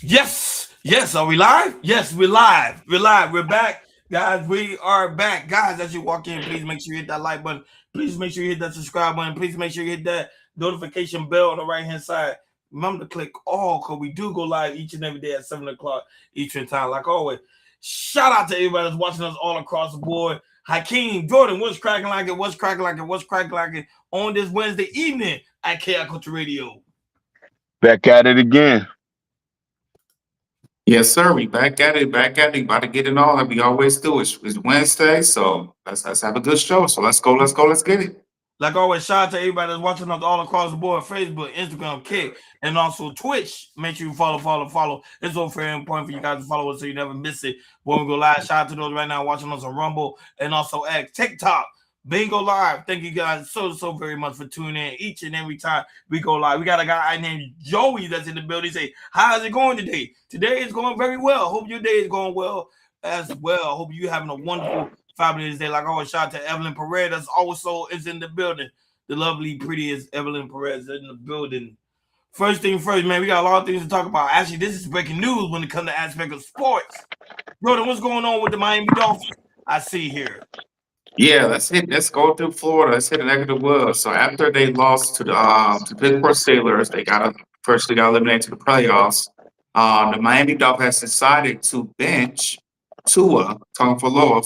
Yes. Are we live? Yes, we're live. We're live. We're back, guys. We are back, guys. As you walk in, please make sure you hit that like button. Please make sure you hit that subscribe button. Please make sure you hit that notification bell on the right hand side. Remember to click all, because we do go live each and every day at 7 o'clock Eastern time, like always. Shout out to everybody that's watching us all across the board. Hakeem, Jordan, what's cracking like it? What's cracking like it? What's cracking like it on this Wednesday evening at KI Culture Radio? Back at it again. Yes, sir. We back at it, about to get it all like we always do. It's Wednesday, so let's have a good show. So let's get it. Like always, shout out to everybody that's watching us all across the board: Facebook, Instagram, Kick, and also Twitch. Make sure you follow. It's all very important for you guys to follow us so you never miss it when we go live. Shout out to those right now watching us on Rumble and also X, TikTok, Bingo Live. Thank you guys so very much for tuning in each and every time we go live. We got a guy named Joey that's in the building. Say, how's it going today? Today is going very well. Hope your day is going well as well. Hope you having a wonderful fabulous day. Like I always, shout out to Evelyn Perez that's also is in the building. The lovely, prettiest Evelyn Perez in the building. First thing first, man, we got a lot of things to talk about. Actually, this is breaking news when it comes to aspect of sports. Jordan, what's going on with the Miami Dolphins? I see here. Yeah, let's go through Florida. Let's hit a neck of the woods. So after they lost to the Pittsburgh Steelers, they got eliminated to the playoffs. The Miami Dolphins decided to bench Tua Tagovailoa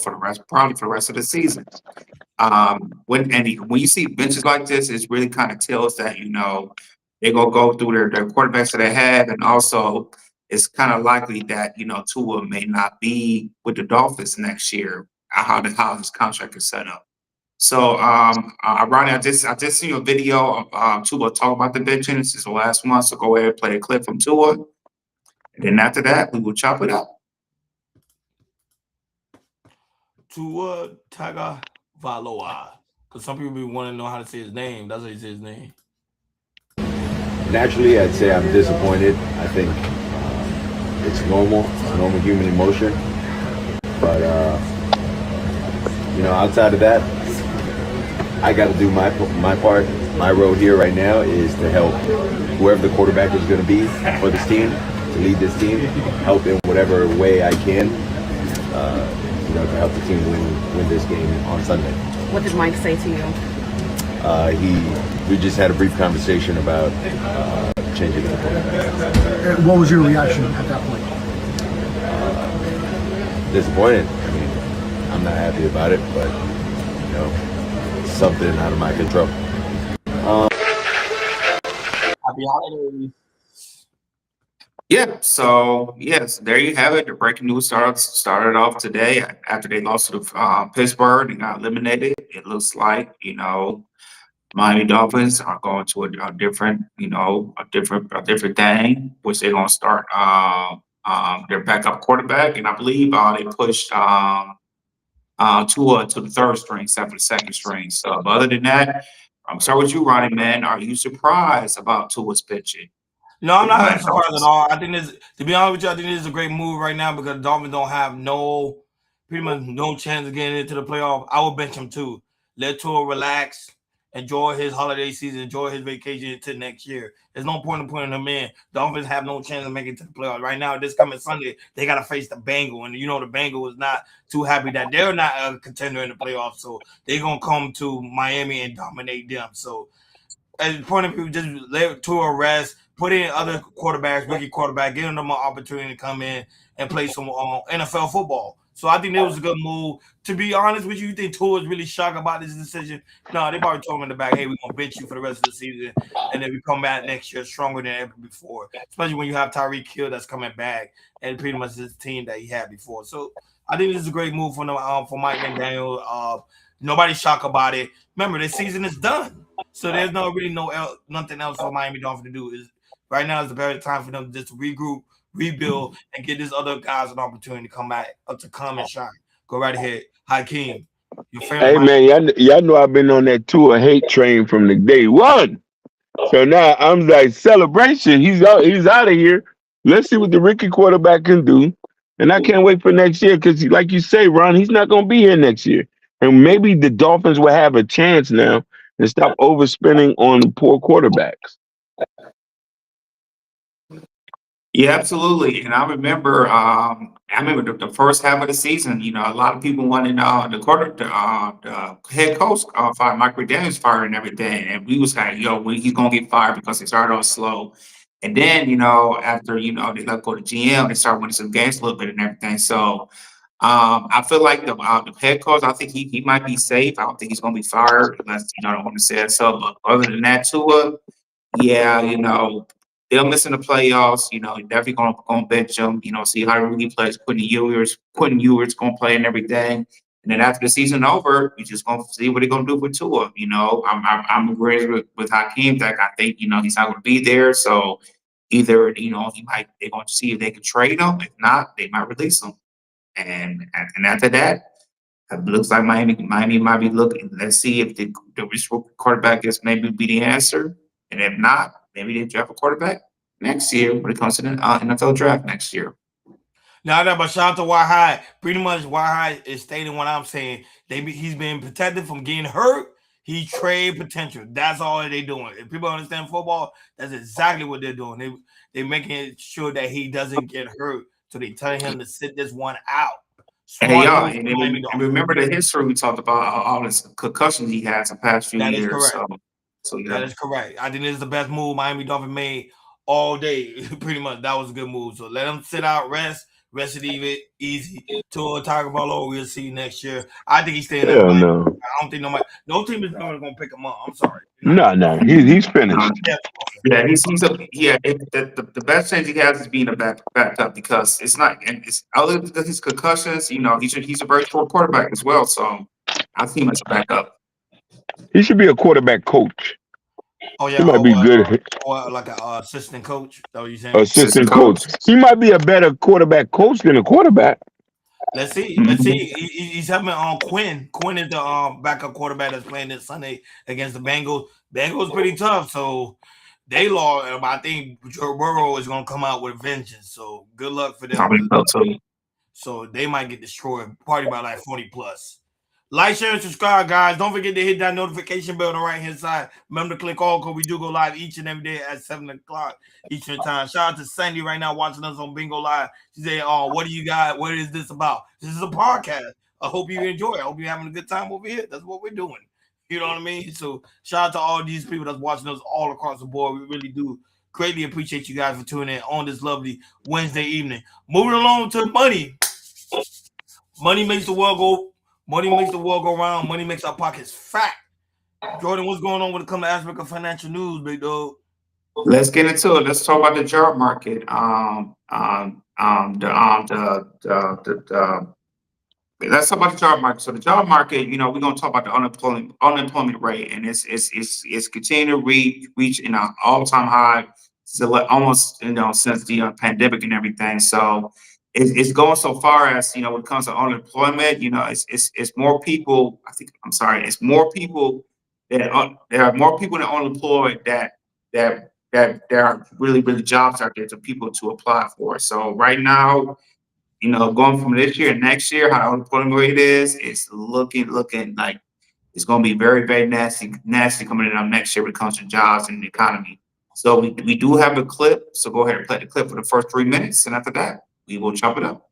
probably for the rest of the season. When you see benches like this, it really kind of tells that they're gonna go through their quarterbacks that they have, and also it's kind of likely that Tua may not be with the Dolphins next year. How his contract is set up. So, Ronnie, I just seen a video of Tua talk about the benching. This is the last one, so go ahead and play a clip from Tua, and then after that, we will chop it up. Tua Tagovailoa, because some people want to know how to say his name. That's how you say his name. Naturally, I'd say I'm disappointed. I think it's normal. It's normal human emotion. But, outside of that, I got to do my part. My role here right now is to help whoever the quarterback is going to be for this team, to lead this team, help in whatever way I can, to help the team win this game on Sunday. What did Mike say to you? We just had a brief conversation about changing the quarterback. What was your reaction at that point? Disappointed. I mean, I'm not happy about it, but something out of my control. Happy holidays. Yeah. So yes, there you have it. The breaking news started off today after they lost to Pittsburgh and got eliminated. It looks like Miami Dolphins are going to a different different thing, which they're going to start their backup quarterback, and I believe they pushed Tua to the third string instead of the second string. So, but other than that, I'm sorry with you, Ronnie, man. Are you surprised about Tua's pitching? No, I'm With the not Miami surprised at Dolphins? all. I think this, to be honest with you, I think this is a great move right now because the Dolphins don't have pretty much no chance of getting into the playoff. I would bench him too. Let Tua relax, enjoy his holiday season, enjoy his vacation until next year. There's no point in putting him in. The Dolphins have no chance of making it to the playoffs. Right now, this coming Sunday, they got to face the Bengal. And the Bengal is not too happy that they're not a contender in the playoffs. So they're going to come to Miami and dominate them. So at the point of view, just let Tua rest, put in other quarterbacks, rookie quarterback, giving them an opportunity to come in and play some NFL football. So I think that was a good move. To be honest with you think Tua is really shocked about this decision? No, they probably told him in the back, hey, we're going to bench you for the rest of the season, and then we come back next year stronger than ever before, especially when you have Tyreek Hill that's coming back and pretty much his team that he had before. So I think this is a great move for Mike McDaniel. Nobody's shocked about it. Remember, the season is done. So there's nothing else for Miami Dolphins to do. Right now is the better time for them to just regroup, rebuild, and get these other guys an opportunity to come back to come and shine. Go right ahead, Hakeem. Your Hey favorite. man, y'all know I've been on that Tua hate train from the day one. So now I'm like celebration. He's out of here. Let's see what the rookie quarterback can do. And I can't wait for next year because, like you say, Ron, he's not going to be here next year. And maybe the Dolphins will have a chance now and stop overspending on poor quarterbacks. Yeah, absolutely. And I remember the first half of the season. A lot of people wanted the head coach fired, Mike McDaniel's fired and everything, and we was kind of, he's gonna get fired because they started off slow. And then, after they let go to GM, they started winning some games a little bit and everything. So, I feel like the head coach, I think he might be safe. I don't think he's gonna be fired unless I don't want to say it. So, but other than that, Tua. Yeah, they'll miss in the playoffs. Definitely gonna bench them. See how the rookie plays. Quentin Ewers gonna play and everything. And then after the season over, we just gonna see what they're gonna do with Tua. I'm agreeing with Hakeem that I think he's not gonna be there. So either they're gonna see if they can trade him. If not, they might release him. And after that, it looks like Miami might be looking. Let's see if the quarterback is maybe be the answer, and if not, maybe they draft a quarterback next year when it comes to the NFL draft next year. Now that, but shout out to Wahai. Pretty much, Wahai is stating what I'm saying. He's been protected from getting hurt. He trade potential. That's all they doing. If people understand football, that's exactly what they're doing. They making sure that he doesn't get hurt. So they telling him to sit this one out. Hey, Smart y'all, move and, from Miami and Dolphins. remember the history we talked about, all this concussions he has the past few That is years. correct. So yeah. That is correct. I think this is the best move Miami Dolphins made all day. Pretty much, that was a good move. So let him sit out, rest it easy. Tua Tagovailoa, we'll see you next year. I think he's staying in Hell Miami. no. I don't think no team is never going to pick him up. I'm sorry. No. He's finished. Yeah, the best chance he has is being a backup because it's not, and it's other than his concussions. He's a very short quarterback as well. So I see him as a backup. He should be a quarterback coach. Oh yeah, He might be good. or like an assistant coach. Is that what you're saying? Assistant coach. He might be a better quarterback coach than a quarterback. Let's see. Let's see. He's helping on Quinn. Quinn is the backup quarterback that's playing this Sunday against the Bengals. Bengals pretty tough, so they lost. I think Joe Burrow is going to come out with a vengeance. So good luck for them. So they might get destroyed. Probably by like 40 plus. Like, share, and subscribe, guys. Don't forget to hit that notification bell on the right hand side. Remember to click all because we do go live each and every day at 7 o'clock Eastern time. Shout out to Sandy right now watching us on Bingo Live. She said, "Oh, what do you got? What is this about? This is a podcast. I hope you enjoy it. I hope you're having a good time over here. That's what we're doing. You know what I mean? So shout out to all these people that's watching us all across the board. We really do greatly appreciate you guys for tuning in on this lovely Wednesday evening. Moving along to money. Money makes the world go. Money makes the world go round. Money makes our pockets fat. Jordan, what's going on when it comes to aspect of financial news, big dog? Let's get into it. Let's talk about the job market. Let's talk about the job market. So the job market, we're gonna talk about the unemployment rate, and it's continuing to reach an all-time high. So almost since the pandemic and everything. So it's going so far as when it comes to unemployment. It's more people. It's more people there are more people that are unemployed that there are really jobs out there to people to apply for. So right now, going from this year and next year, how the unemployment rate is, it's looking like it's going to be very, very nasty coming in up next year when it comes to jobs and the economy. So we do have a clip. So go ahead and play the clip for the first 3 minutes, and after that, we will chop it up.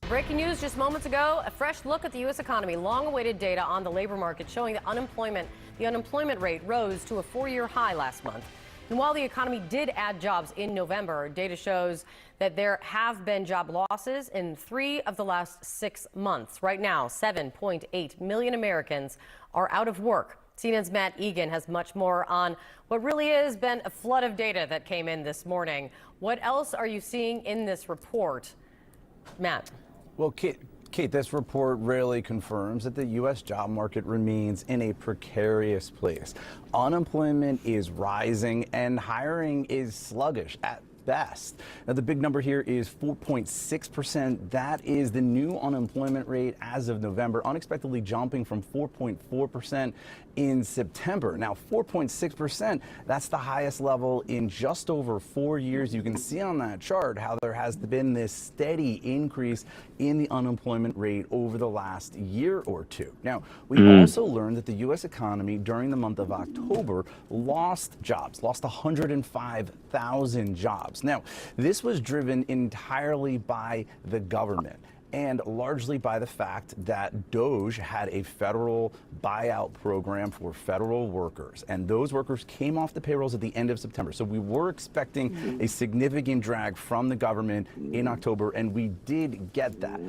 Breaking news just moments ago, a fresh look at the U.S. economy. Long-awaited data on the labor market showing that the unemployment rate rose to a 4-year high last month. And while the economy did add jobs in November, data shows that there have been job losses in 3 of the last 6 months. Right now, 7.8 million Americans are out of work. CNN's Matt Egan has much more on what really has been a flood of data that came in this morning. What else are you seeing in this report, Matt? Well, Kate, this report really confirms that the U.S. job market remains in a precarious place. Unemployment is rising and hiring is sluggish at best. Now, the big number here is 4.6%. That is the new unemployment rate as of November, unexpectedly jumping from 4.4% in September. Now, 4.6%, that's the highest level in just over 4 years. You can see on that chart how there has been this steady increase in the unemployment rate over the last year or two. Now, we also learned that the U.S. economy during the month of October lost 105,000 jobs. Now, this was driven entirely by the government and largely by the fact that DOGE had a federal buyout program for federal workers, and those workers came off the payrolls at the end of September. So we were expecting a significant drag from the government in October, and we did get that.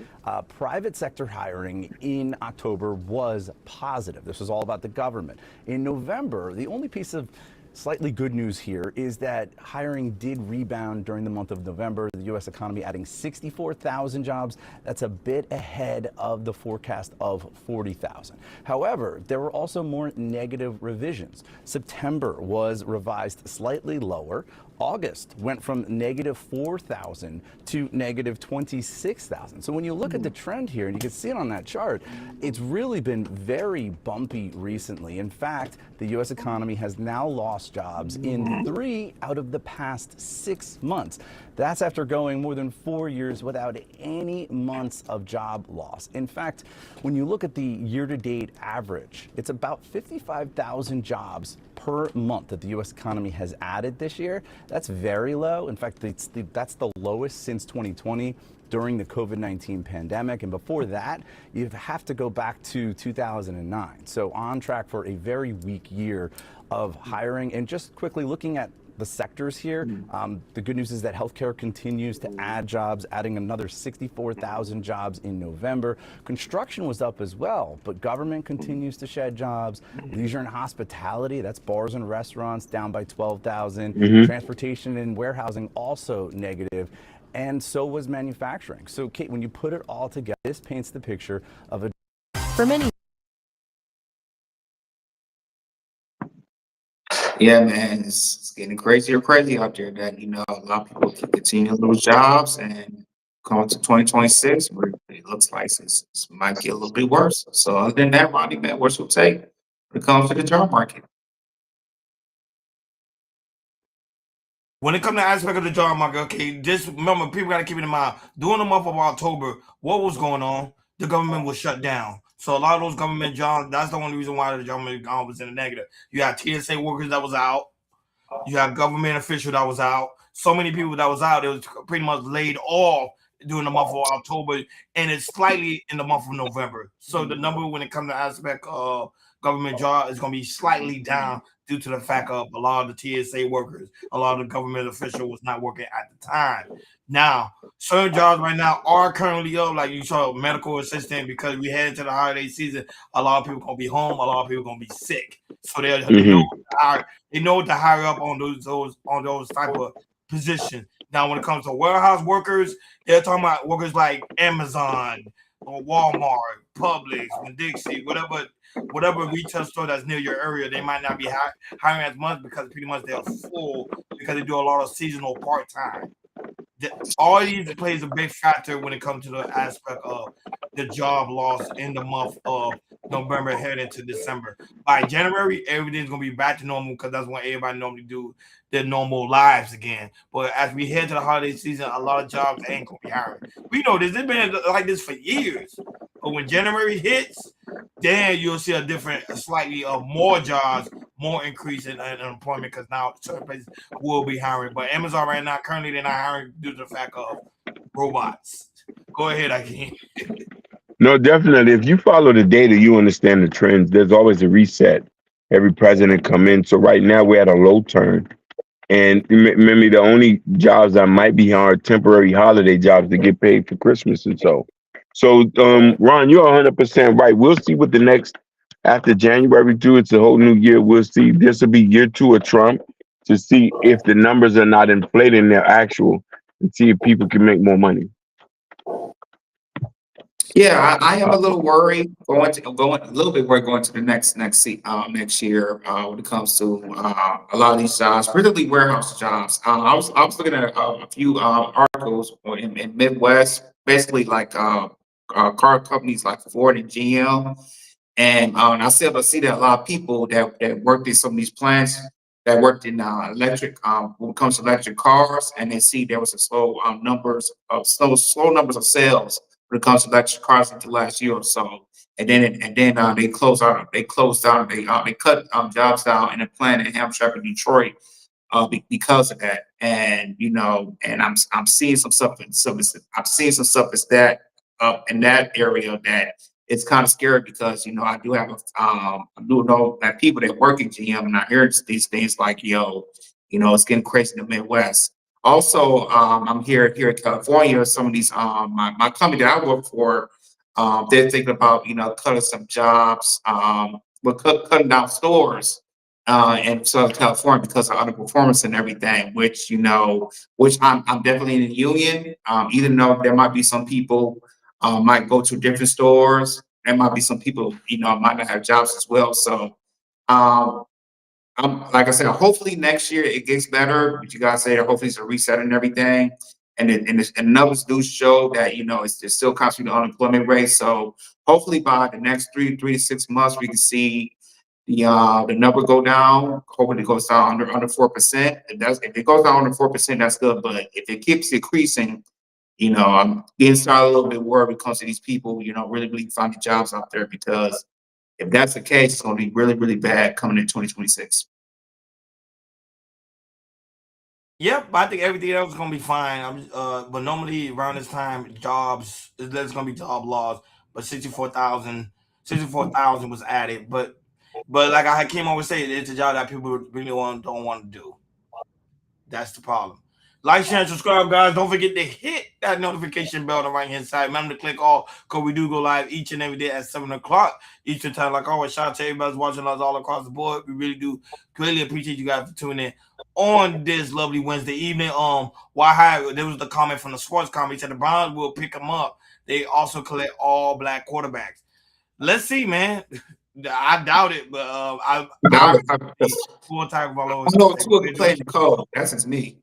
Private sector hiring in October was positive. This was all about the government. In November, the only piece of slightly good news here is that hiring did rebound during the month of November. The U.S. economy adding 64,000 jobs. That's a bit ahead of the forecast of 40,000. However, there were also more negative revisions. September was revised slightly lower. August went from negative 4,000 to negative 26,000. So when you look at the trend here, and you can see it on that chart, it's really been very bumpy recently. In fact, the U.S. economy has now lost jobs in 3 out of the past 6 months. That's after going more than 4 years without any months of job loss. In fact, when you look at the year-to-date average, it's about 55,000 jobs per month that the U.S. economy has added this year. That's very low. In fact, that's the lowest since 2020 during the COVID-19 pandemic. And before that, you have to go back to 2009. So on track for a very weak year of hiring. And just quickly looking at the sectors here, the good news is that healthcare continues to add jobs, adding another 64,000 jobs in November. Construction was up as well, but government continues to shed jobs. Leisure and hospitality, that's bars and restaurants, down by 12,000. Transportation and warehousing also negative. And so was manufacturing. So, Kate, when you put it all together, this paints the picture of a... For many. Yeah, man, it's getting crazy out there that, a lot of people can continue to lose jobs and going to 2026, where it looks like it might get a little bit worse. So other than that, Ronnie, man, what's your take when it comes to the job market? When it comes to aspect of the job market, okay, just remember, people got to keep it in mind. During the month of October, what was going on? The government was shut down. So a lot of those government jobs, that's the only reason why the government was in the negative. You had TSA workers that was out. You had government official that was out. So many people that was out, it was pretty much laid off during the month of October, and it's slightly in the month of November. So the number when it comes to aspect of government job is going to be slightly down due to the fact of a lot of the TSA workers, a lot of the government official was not working at the time. Now, certain jobs right now are currently up, like you saw medical assistant, because we head into the holiday season. A lot of people going to be home, a lot of people going to be sick. So they know what to hire up on those type of positions. Now, when it comes to warehouse workers, they're talking about workers like Amazon or Walmart, Publix, Winn-Dixie, whatever retail store that's near your area. They might not be hiring as much because pretty much they're full because they do a lot of seasonal part-time. All these plays a big factor when it comes to the aspect of the job loss in the month of November heading into December. By January, everything's gonna be back to normal because that's when everybody normally do their normal lives again. But as we head to the holiday season, a lot of jobs ain't gonna be hiring. We know this. It's been like this for years. But when January hits, then you'll see a different, slightly more jobs, more increase in unemployment because now certain places will be hiring. But Amazon right now, currently they're not hiring due to the fact of robots. Go ahead, Akeem. No, definitely. If you follow the data, you understand the trends. There's always a reset. Every president come in. So right now we're at a low turn. And remember, the only jobs that might be are temporary holiday jobs to get paid for Christmas and so. So, Ron, you're 100% right. We'll see what the next, after January 2, it's a whole new year. We'll see. This will be year 2 of Trump to see if the numbers are not inflating their actual and see if people can make more money. Yeah, I am a little worried going a little bit worried going to the next year when it comes to a lot of these jobs, particularly warehouse jobs. I was looking at a few articles in Midwest, basically like car companies like Ford and GM. And I see that a lot of people that worked in some of these plants that worked in electric when it comes to electric cars, and they see there was a slow numbers of sales when it comes to electric cars into last year or so. And then they cut jobs down in a plant in Hamtramck and Detroit because of that. And and I'm seeing some stuff. I'm seeing some stuff that's that up in that area that it's kind of scary because I do have I do know that people that work in GM, and I hear these things like it's getting crazy in the Midwest. Also, I'm here in California. Some of these my company that I work for, they're thinking about cutting some jobs, cutting down stores in Southern California because of underperformance and everything, which I'm definitely in the union. Even though there might be some people might go to different stores, there might be some people might not have jobs as well. So um, I'm like I said, hopefully next year it gets better. But you guys say that hopefully it's a reset and everything. And numbers do show that it's still constantly the unemployment rate. So hopefully by the next 3 to 6 months we can see the number go down. Hopefully it goes down under 4%. If it goes down under 4%, that's good. But if it keeps increasing, I'm getting started a little bit worried when it comes to these people, really, really finding jobs out there because if that's the case, it's going to be really, really bad coming in 2026. Yep, I think everything else is gonna be fine. But normally around this time, there's gonna be job loss. But 64,000 was added. But like I came always say, it's a job that people really don't want to do. That's the problem. Like, share, and subscribe, guys. Don't forget to hit that notification bell on the right hand side. Remember to click all because we do go live each and every day at 7 o'clock Eastern time. Like always, shout out to everybody watching us all across the board. We really do greatly appreciate you guys for tuning in on this lovely Wednesday evening. There was the comment from the sports comment. He said the Browns will pick them up. They also collect all black quarterbacks. Let's see, man. I doubt it, but I I full time followers. know Tua can play the code. That's just me.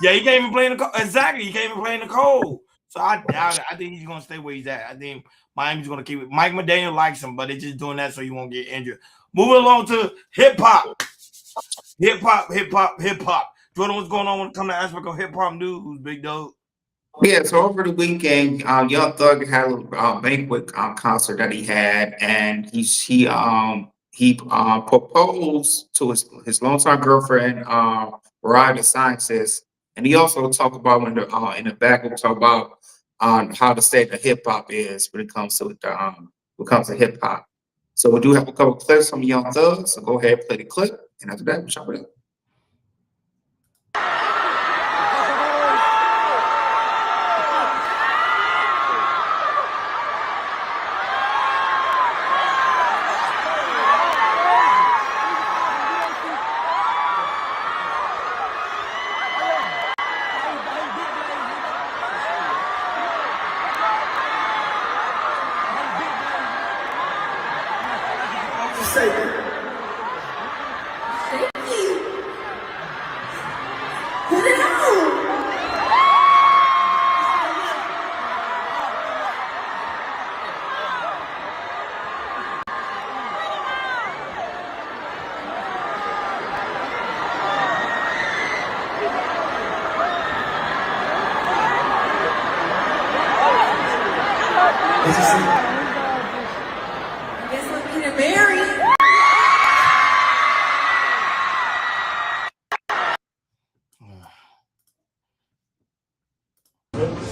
Yeah, he can't even play in the cold. Exactly, he can't even play in the cold. So I doubt it. I think he's gonna stay where he's at. I think Miami's gonna keep it. Mike McDaniel likes him, but they're just doing that so he won't get injured. Moving along to hip hop, hip hop, hip hop, hip hop. Jordan, what's going on when it comes to aspect of hip hop news, big dog? Yeah, so over the weekend, Young Thug had a banquet concert that he had, and he proposed to his longtime girlfriend, Mariah the Scientist, and he also talked about in the back we talk about how the state of hip hop is when it comes to hip hop. So we do have a couple clips from Young Thug, so go ahead and play the clip, and after that we'll chop it up.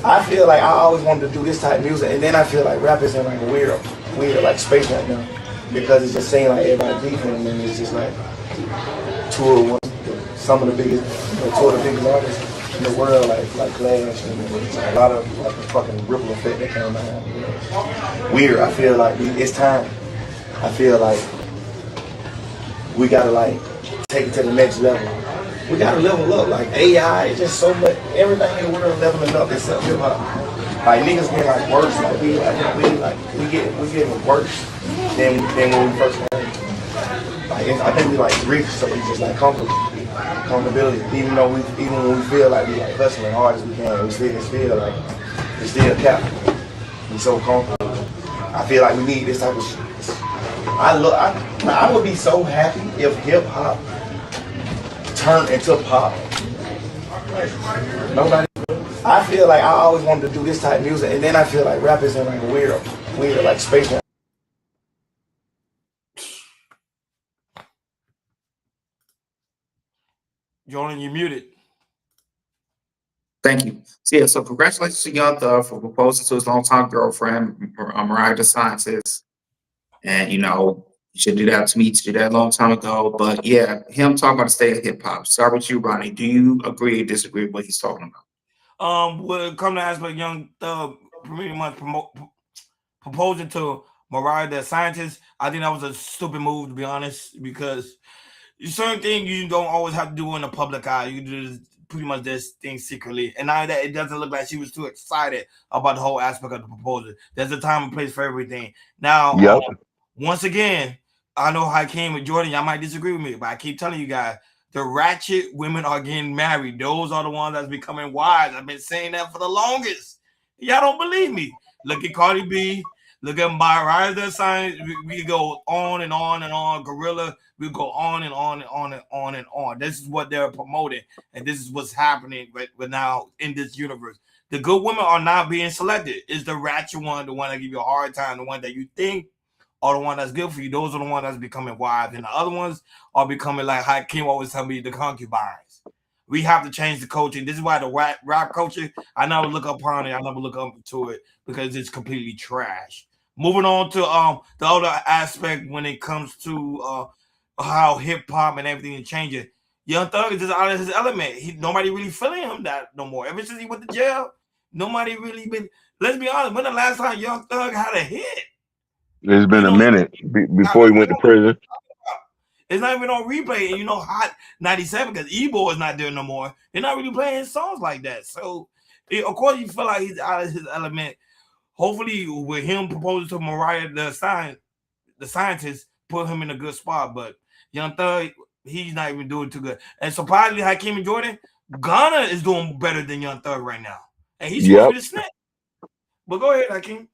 I feel like I always wanted to do this type of music, and then I feel like rap is in like a weird like space right now, because it's just saying like everybody beefing, and it's just like some of the biggest, two of the biggest artists in the world, like Clash, and a lot of like the fucking ripple effect that came behind. Weird. I feel like it's time. I feel like we gotta like take it to the next level. We gotta level up. Like AI, it's just so much. Everything in the world leveling up except hip hop. Like niggas get like worse. Like we getting worse than when we first came. Like I think we like reached something just like comfortability. Even when we feel like we like hustling hard as we can, we still like we still cap. We so comfortable. I feel like we need this type of shit. I would be so happy if hip hop turned into pop. Like, nobody. I feel like I always wanted to do this type of music, and then I feel like rap is in like a weird like space. Jordan, you muted. Thank you. So yeah, so congratulations to Young Thug for proposing to his longtime girlfriend, Mariah the Scientist. And you know, you should do that to me. You should do that a long time ago. But yeah, him talking about the state of hip hop. Start with you, Ronnie. Do you agree or disagree with what he's talking about? When it come to aspect Young Thug pretty much proposing to Mariah the Scientist, I think that was a stupid move, to be honest, because certain things you don't always have to do in the public eye. You do pretty much this thing secretly. And now that it doesn't look like she was too excited about the whole aspect of the proposal. There's a time and place for everything. Now, Yep. Once again, I know Hakeem and Jordan, y'all might disagree with me, but I keep telling you guys, the ratchet women are getting married. Those are the ones that's becoming wives. I've been saying that for the longest. Y'all don't believe me. Look at Cardi B. Look at Mariah the Science. We go on and on and on. Gorilla. We go on and on and on and on and on. This is what they're promoting, and this is what's happening right now in this universe. The good women are not being selected. It's the ratchet one, the one that give you a hard time, the one that you think are the one that's good for you. Those are the ones that's becoming wives, and the other ones are becoming like Hakeem always tell me, the concubines. We have to change the culture. This is why the rap culture, I never look upon it. I never look up to it because it's completely trash. Moving on to the other aspect when it comes to how hip hop and everything is changing. Young Thug is just out of his element. Nobody really feeling him that no more. Ever since he went to jail, nobody really been. Let's be honest. When the last time Young Thug had a hit? It's been a minute before he went to prison. It's not even on replay. And Hot 97 because Ebo is not there no more. They're not really playing songs like that. So, of course, you feel like he's out of his element. Hopefully, with him proposing to Mariah the Scientist, put him in a good spot. But Young Thug, he's not even doing too good. And surprisingly, Hakeem and Jordan, Ghana is doing better than Young Thug right now. And he's supposed to be the snitch. But go ahead, Hakeem.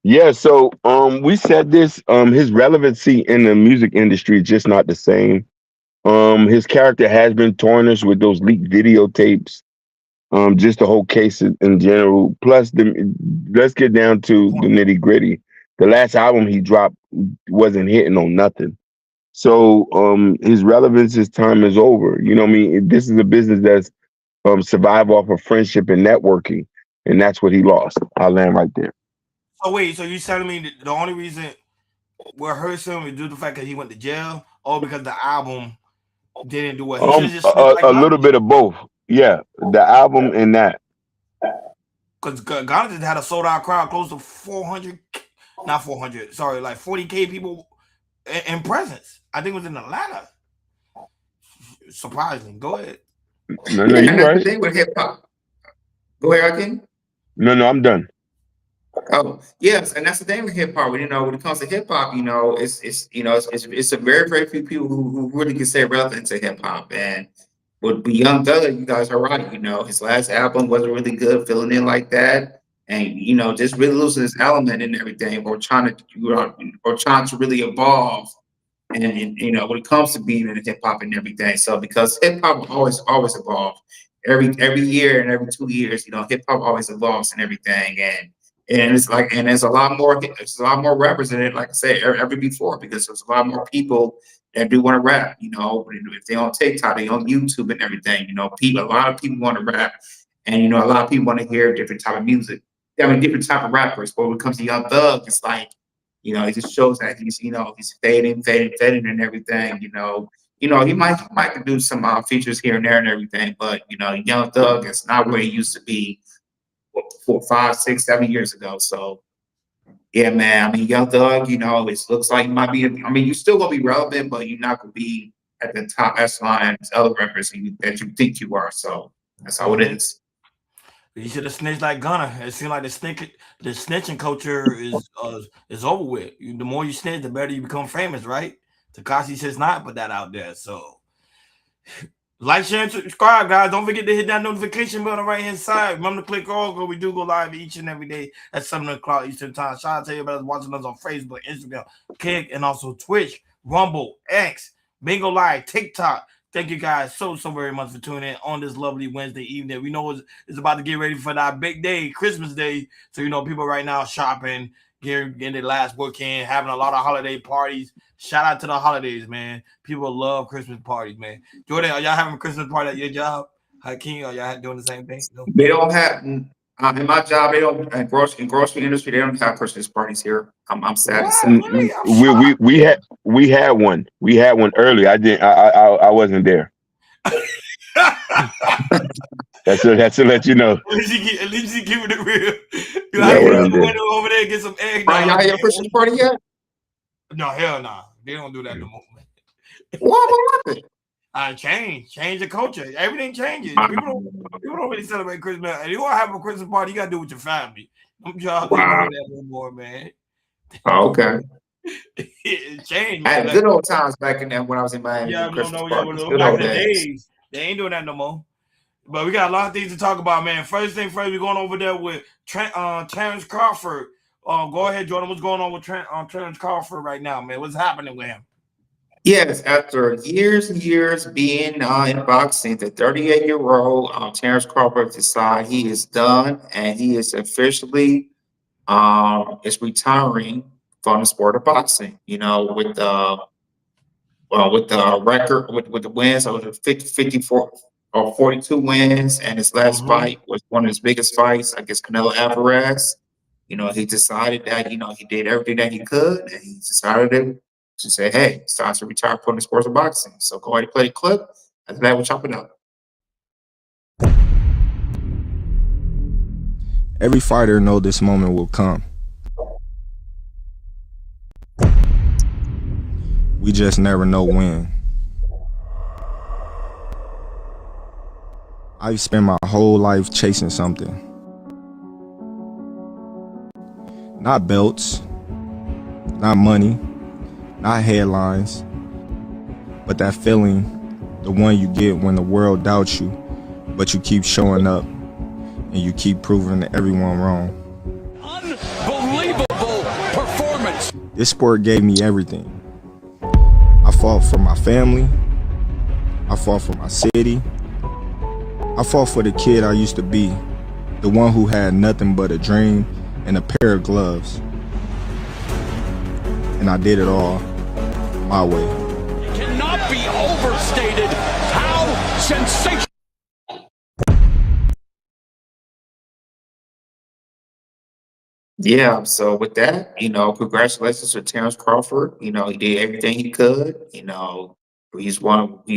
Yeah, so we said this, his relevancy in the music industry is just not the same. His character has been tarnished with those leaked videotapes. Just the whole case in general. Plus, let's get down to the nitty gritty. The last album he dropped wasn't hitting on nothing. So his relevance, his time is over. You know what I mean? This is a business that's survive off of friendship and networking, and that's what he lost. I'll land right there. So wait, so you telling me that the only reason what hurts him is due to the fact that he went to jail, or because the album didn't do what he should just a little bit of both. Yeah, the album and that. Because Ghana just had a sold out crowd close to 400, not 400, sorry, like 40K people in presence. I think it was in Atlanta. Surprising. Go ahead. No, you're right. The thing with hip hop. Go ahead, Hakeem. No, I'm done. Oh yes, and that's the thing with hip hop. When it comes to hip hop, it's a very very few people who really can say relevant to hip hop. And with Young Thug, you guys are right. His last album wasn't really good, filling in like that, and just really losing his element and everything, or trying to really evolve. And when it comes to being in hip hop and everything, so because hip hop always evolve every year and every 2 years, hip hop always evolves and everything, and it's like, and there's a lot more rappers in it, like I said, ever before, because there's a lot more people that do want to rap. If they on TikTok, they on YouTube and everything. A lot of people want to rap, and a lot of people want to hear different type of music. I mean, different type of rappers. But when it comes to Young Thug, it's like, it just shows that he's fading and everything. He might do some features here and there and everything, but Young Thug is not where he used to be 4, 5, 6, 7 years ago. So yeah, man. I mean, Young Thug, it looks like you might be. I mean, you're still gonna be relevant, but you're not gonna be at the top echelon as other rappers that you think you are. So that's how it is. He should have snitched like Gunner. It seemed like the snitching culture is over with. The more you snitch, the better you become famous, right? Takashi says not put that out there. So like, share, and subscribe, guys. Don't forget to hit that notification bell on the right hand side. Remember to click all because we do go live each and every day at 7 o'clock Eastern Time. Shout out to everybody watching us on Facebook, Instagram, Kick, and also Twitch, Rumble, X, Bingo Live, TikTok. Thank you guys so very much for tuning in on this lovely Wednesday evening. We know it's about to get ready for that big day, Christmas Day. So, people right now shopping, getting their last weekend, having a lot of holiday parties. Shout out to the holidays, man. People love Christmas parties, man. Jordan, are y'all having a Christmas party at your job? Hakeem, are y'all doing the same thing? No? They don't have in my job. They don't in grocery industry. They don't have Christmas parties here. I'm sad to say. Really? We had one. We had one earlier. I didn't. I wasn't there. That's to let you know. At least he keep it real. You I have to wasn't there. window over there and get some egg. Brian, y'all have a Christmas party yet? No, hell nah. They don't do that no more. What happened? Change the culture. Everything changes. People don't really celebrate Christmas. If you want to have a Christmas party, you gotta do it with your family. Them jobs ain't doing that no more, man. Oh, okay. It changed. I had good old times back in there when I was in Miami. Yeah, Christmas no, parties. yeah, Good back old in the days. days, they ain't doing that no more. But we got a lot of things to talk about, man. First thing first, we're going over there with Terrence Crawford. Go ahead, Jordan. What's going on with Terrence Crawford right now, man? What's happening with him? Yes, after years and years being in boxing, the 38-year-old Terrence Crawford decided he is done and he is officially is retiring from the sport of boxing. With the record with the wins of the 54 or 42 wins, and his last fight was one of his biggest fights against Canelo Alvarez. He decided that he did everything that he could, and he decided to say, "Hey, it's time to retire from the sport of boxing." So go ahead and play the clip. After that, we'll chop it up. Every fighter know this moment will come. We just never know when. I've spent my whole life chasing something. Not belts, not money, not headlines, but that feeling, the one you get when the world doubts you, but you keep showing up and you keep proving everyone wrong. Unbelievable performance. This sport gave me everything. I fought for my family. I fought for my city. I fought for the kid I used to be, the one who had nothing but a dream and a pair of gloves. And I did it all my way. It cannot be overstated how sensational. Yeah, so with that, congratulations to Terrence Crawford. He did everything he could. After he's won, he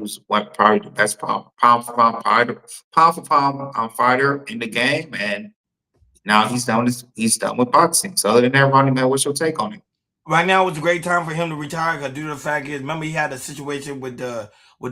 was probably the best pound for pound fighter in the game, and now he's done with boxing. So other than that, Ronnie, man, what's your take on it? Right now, it's a great time for him to retire because due to the fact is, remember he had a situation with the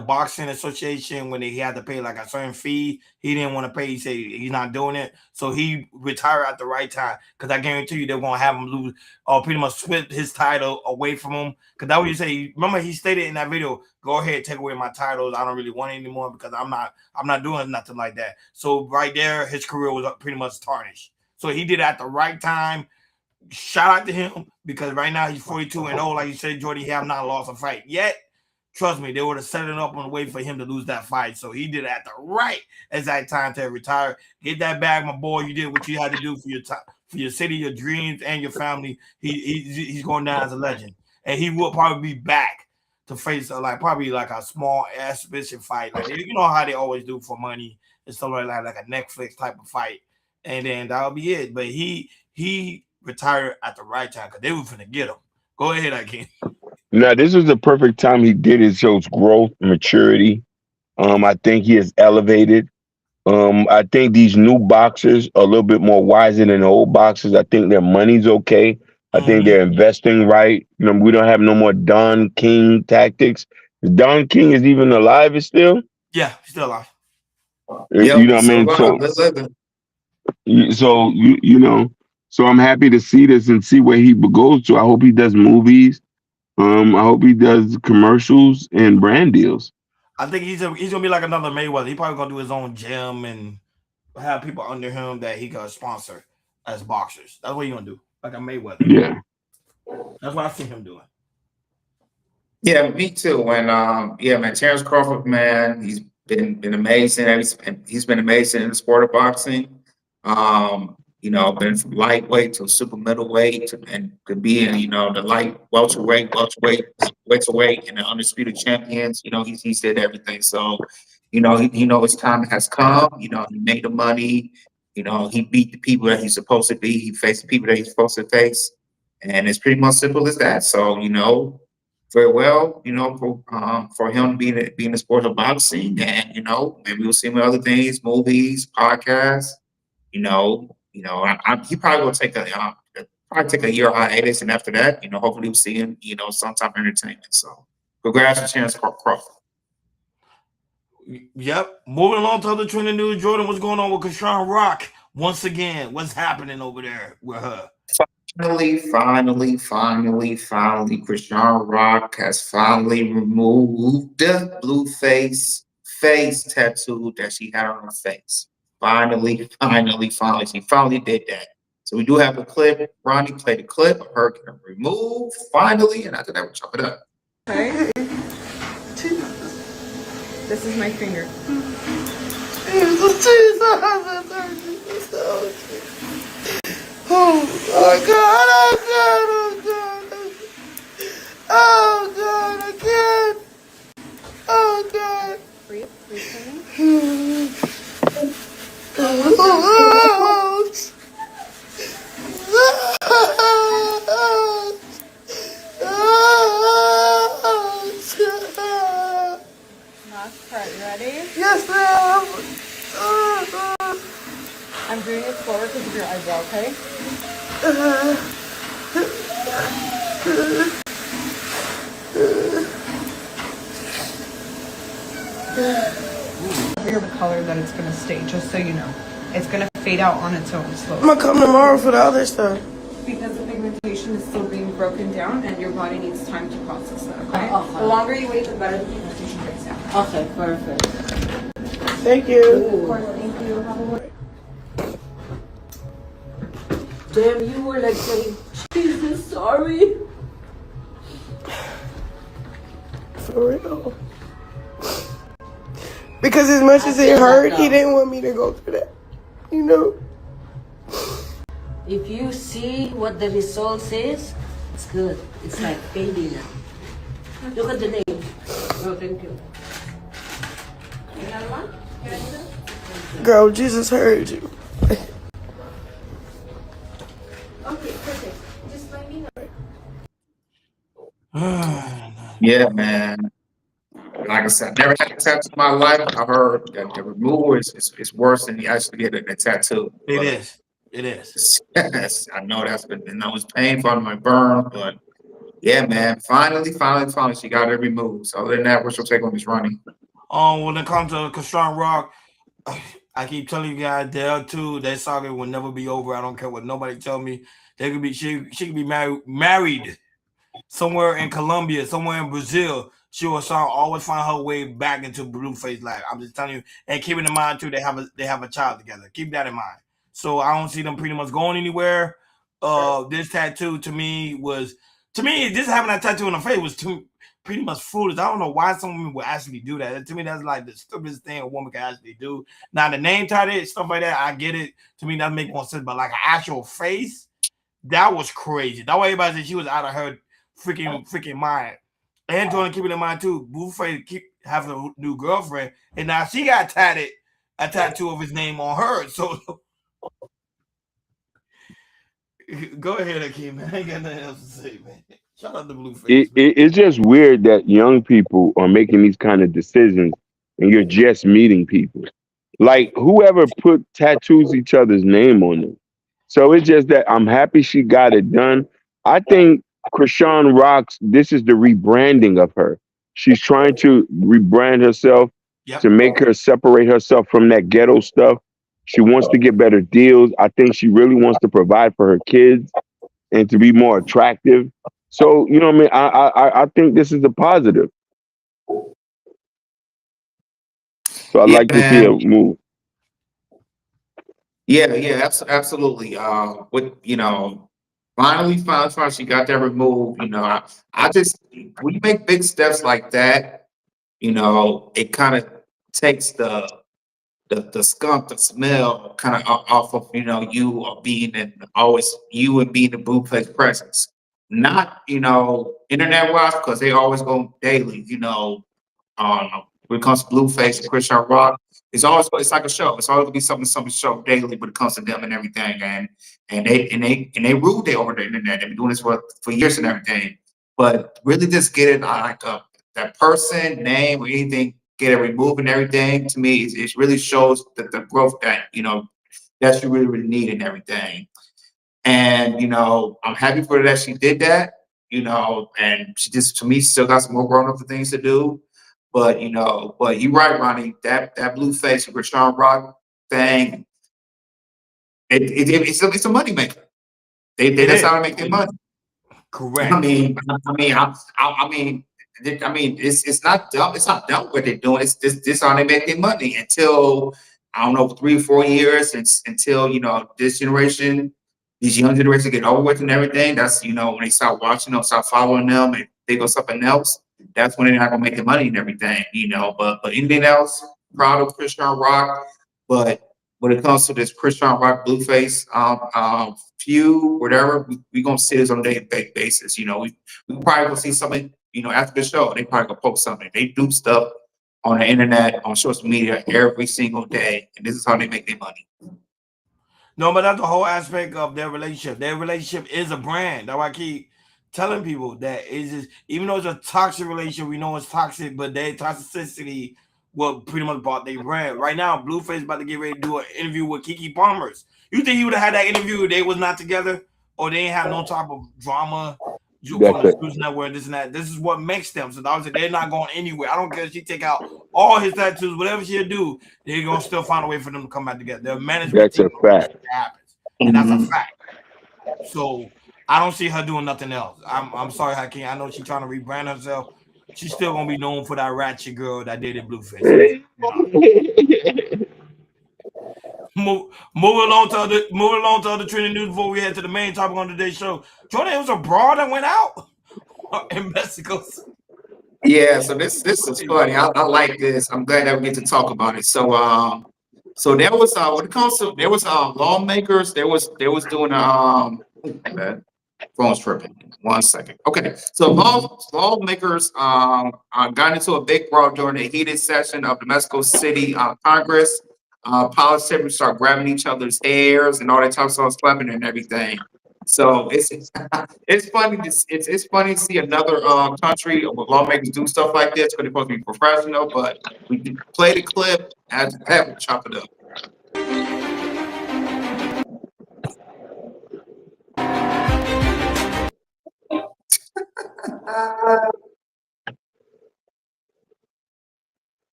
boxing association when he had to pay like a certain fee. He didn't want to pay. He said he's not doing it, so he retired at the right time. Because I guarantee you, they're gonna have him lose or pretty much switch his title away from him. Because that what you say. Remember he stated in that video, "Go ahead, take away my titles. I don't really want it anymore because I'm not doing nothing like that." So right there, his career was pretty much tarnished. So he did it at the right time. Shout out to him because right now he's 42-0. Like you said, Jordy, he have not lost a fight yet. Trust me, they would have set it up on the way for him to lose that fight. So he did it at the right exact time to retire. Get that bag, my boy. You did what you had to do for your time, for your city, your dreams, and your family. He's going down as a legend, and he will probably be back to face probably like a small exhibition fight, like you know how they always do for money and stuff like that, like a Netflix type of fight, and then that'll be it. But he retired at the right time because they were finna get him. Go ahead, Akeem. Now, this was the perfect time he did. It shows growth, maturity. I think he is elevated. I think these new boxers are a little bit more wiser than the old boxers. I think their money's okay. I think they're investing right. We don't have no more Don King tactics. Don King is even alive still? Yeah, he's still alive. You know Yep, what I still mean? going, live living. You know, so I'm happy to see this and see where he goes to. I hope he does movies. I hope he does commercials and brand deals. I think he's gonna be like another Mayweather. He probably gonna do his own gym and have people under him that he can sponsor as boxers. That's what he's gonna do, like a Mayweather. Yeah. That's what I see him doing. Yeah, me too. And yeah, man, Terrence Crawford, man, he's been amazing. He's been amazing in the sport of boxing. Been from lightweight to super middleweight and could be in, the light welterweight, and the undisputed champions. He's did everything. So, he know his time has come. He made the money. He beat the people that he's supposed to be. He faced the people that he's supposed to face, and it's pretty much simple as that. So, very well, for him being in the sport of boxing, and maybe we'll see him in other things, movies, podcasts. He probably will take a year hiatus, and after that, hopefully we'll see him, some type of entertainment. So, congrats to Chance Crawford. Yep. Moving along to other trending news, Jordan, what's going on with Krishan Rock? Once again, what's happening over there with her? Finally, Krishan Rock has finally removed the blue face tattoo that she had on her face. Finally, she finally did that. So we do have a clip. Ronnie played a clip of her getting removed finally, and after that, we'll chop it up. Okay. This is my finger. Oh God, I can't. Oh God. Breathe, honey. Last part, ready? Yes, ma'am. I'm doing it slower because of your eyebrow, okay? Here's the color that it's gonna stay, just so you know. It's gonna fade out on its own slowly. I'm gonna come tomorrow for the other stuff. Because the pigmentation is still being broken down and your body needs time to process that, okay? The longer you wait, the better the pigmentation breaks down. Okay, perfect. Thank you. Of course, thank you. Have a good Damn, you were like saying, Jesus, sorry. For real. Because as much as it hurt, he didn't want me to go through that. If you see what the result is, it's good. It's like fading now. Look at the name. Oh, thank you. Another one? Girl, Jesus heard you. Okay, perfect. Just let me know. Yeah, man. Like I said, I never had a tattoo in my life. I heard that the removal is worse than you actually getting a tattoo. It is. It is. Yes, I know and that was painful on my burn, but yeah, man. Finally, she got it removed. So other than that, what's your take on this, Ronnie? When it comes to Krishan Rock, I keep telling you guys there too, that saga will never be over. I don't care what nobody tell me. She could be married somewhere in Colombia, somewhere in Brazil. She will always find her way back into Blueface life. I'm just telling you, and keeping in mind too, they have a child together. Keep that in mind. So I don't see them pretty much going anywhere. This tattoo to me, just having that tattoo on the face was pretty much foolish. I don't know why some women would actually do that. To me, that's like the stupidest thing a woman can actually do. Now the name tattoo, stuff like that, I get it. To me, that makes more sense. But like an actual face, that was crazy. That way everybody said she was out of her freaking mind. And Jordan, keep it in mind too, Blueface keep having a new girlfriend, and now she got a tattoo of his name on her. So go ahead, Akeem, man. I ain't got nothing else to say, man. Shout out to Blueface. It's just weird that young people are making these kind of decisions and you're just meeting people. Like whoever put tattoos each other's name on them. So it's just that I'm happy she got it done. I think Krishan Rock's, this is the rebranding of her. She's trying to rebrand herself to make her separate herself from that ghetto stuff. She wants to get better deals. I think she really wants to provide for her kids and to be more attractive. So, you know what I mean? I think this is a positive. So I Yeah, like to see a man. move. Yeah, absolutely. Finally, she got that removed. I just when you make big steps like that, it kind of takes the skunk, the smell, kind of off of you or being and always you and being the Blueface presence. Not internet wise because they always go daily. When it comes to Blueface and Christian Rock, it's like a show. It's always gonna be something show daily when it comes to them and everything. And they rule they over the internet. They've been doing this for years and everything. But really just get it like that person name or anything, get it removed and everything. To me, it really shows that the growth that that you really need and everything. And I'm happy for her that she did that. And she just to me still got some more grown up things to do. But you're right, Ronnie. That Blueface and Rashawn Rock thing, it's a money maker. That's how they make their money. Correct. I mean, it's not dumb. It's not dumb what they're doing. It's this how they make their money until I don't know 3 or 4 years. Until this generation, these young generations get over with and everything. That's when they start watching them, start following them, and they go something else. That's when they're not gonna make the money and everything. But anything else, proud of Christian Rock. But when it comes to this Christian Rock Blueface feud, whatever, we gonna see this on a day-to-day basis. We probably gonna see something, after the show. They probably gonna post something. They do stuff on the internet, on social media every single day, and this is how they make their money. No, but that's the whole aspect of their relationship. Their relationship is a brand. That's why I keep telling people that it's just, even though it's a toxic relationship, we know it's toxic, but their toxicity will pretty much bought their brand. Right now, Blueface about to get ready to do an interview with Kiki Palmer's. You think he would have had that interview if they was not together, or they ain't have no type of drama from That's the it. News Network, this and that. This is what makes them. So obviously they're not going anywhere. I don't care if she take out all his tattoos, whatever she'll do, they're gonna still find a way for them to come back together. Their management That's team a fact. happens, and that's a fact. So I don't see her doing nothing else. I'm sorry, Hakeem. I know she's trying to rebrand herself. She's still gonna be known for that ratchet girl that dated Blueface. Moving along to other trending news before we head to the main topic on today's show. Jordan, it was a broad that went out in Mexico. Yeah, so this is funny. I like this. I'm glad that we get to talk about it. So there was when it comes to there was lawmakers. There was doing man, phone's tripping. 1 second. Okay, so lawmakers got into a big brawl during a heated session of the Mexico City Congress. Politicians start grabbing each other's hairs and all that type of stuff, slapping and everything. So it's funny. It's funny to see another country with lawmakers do stuff like this because they're supposed to be professional. But we can play the clip and have it chop it up.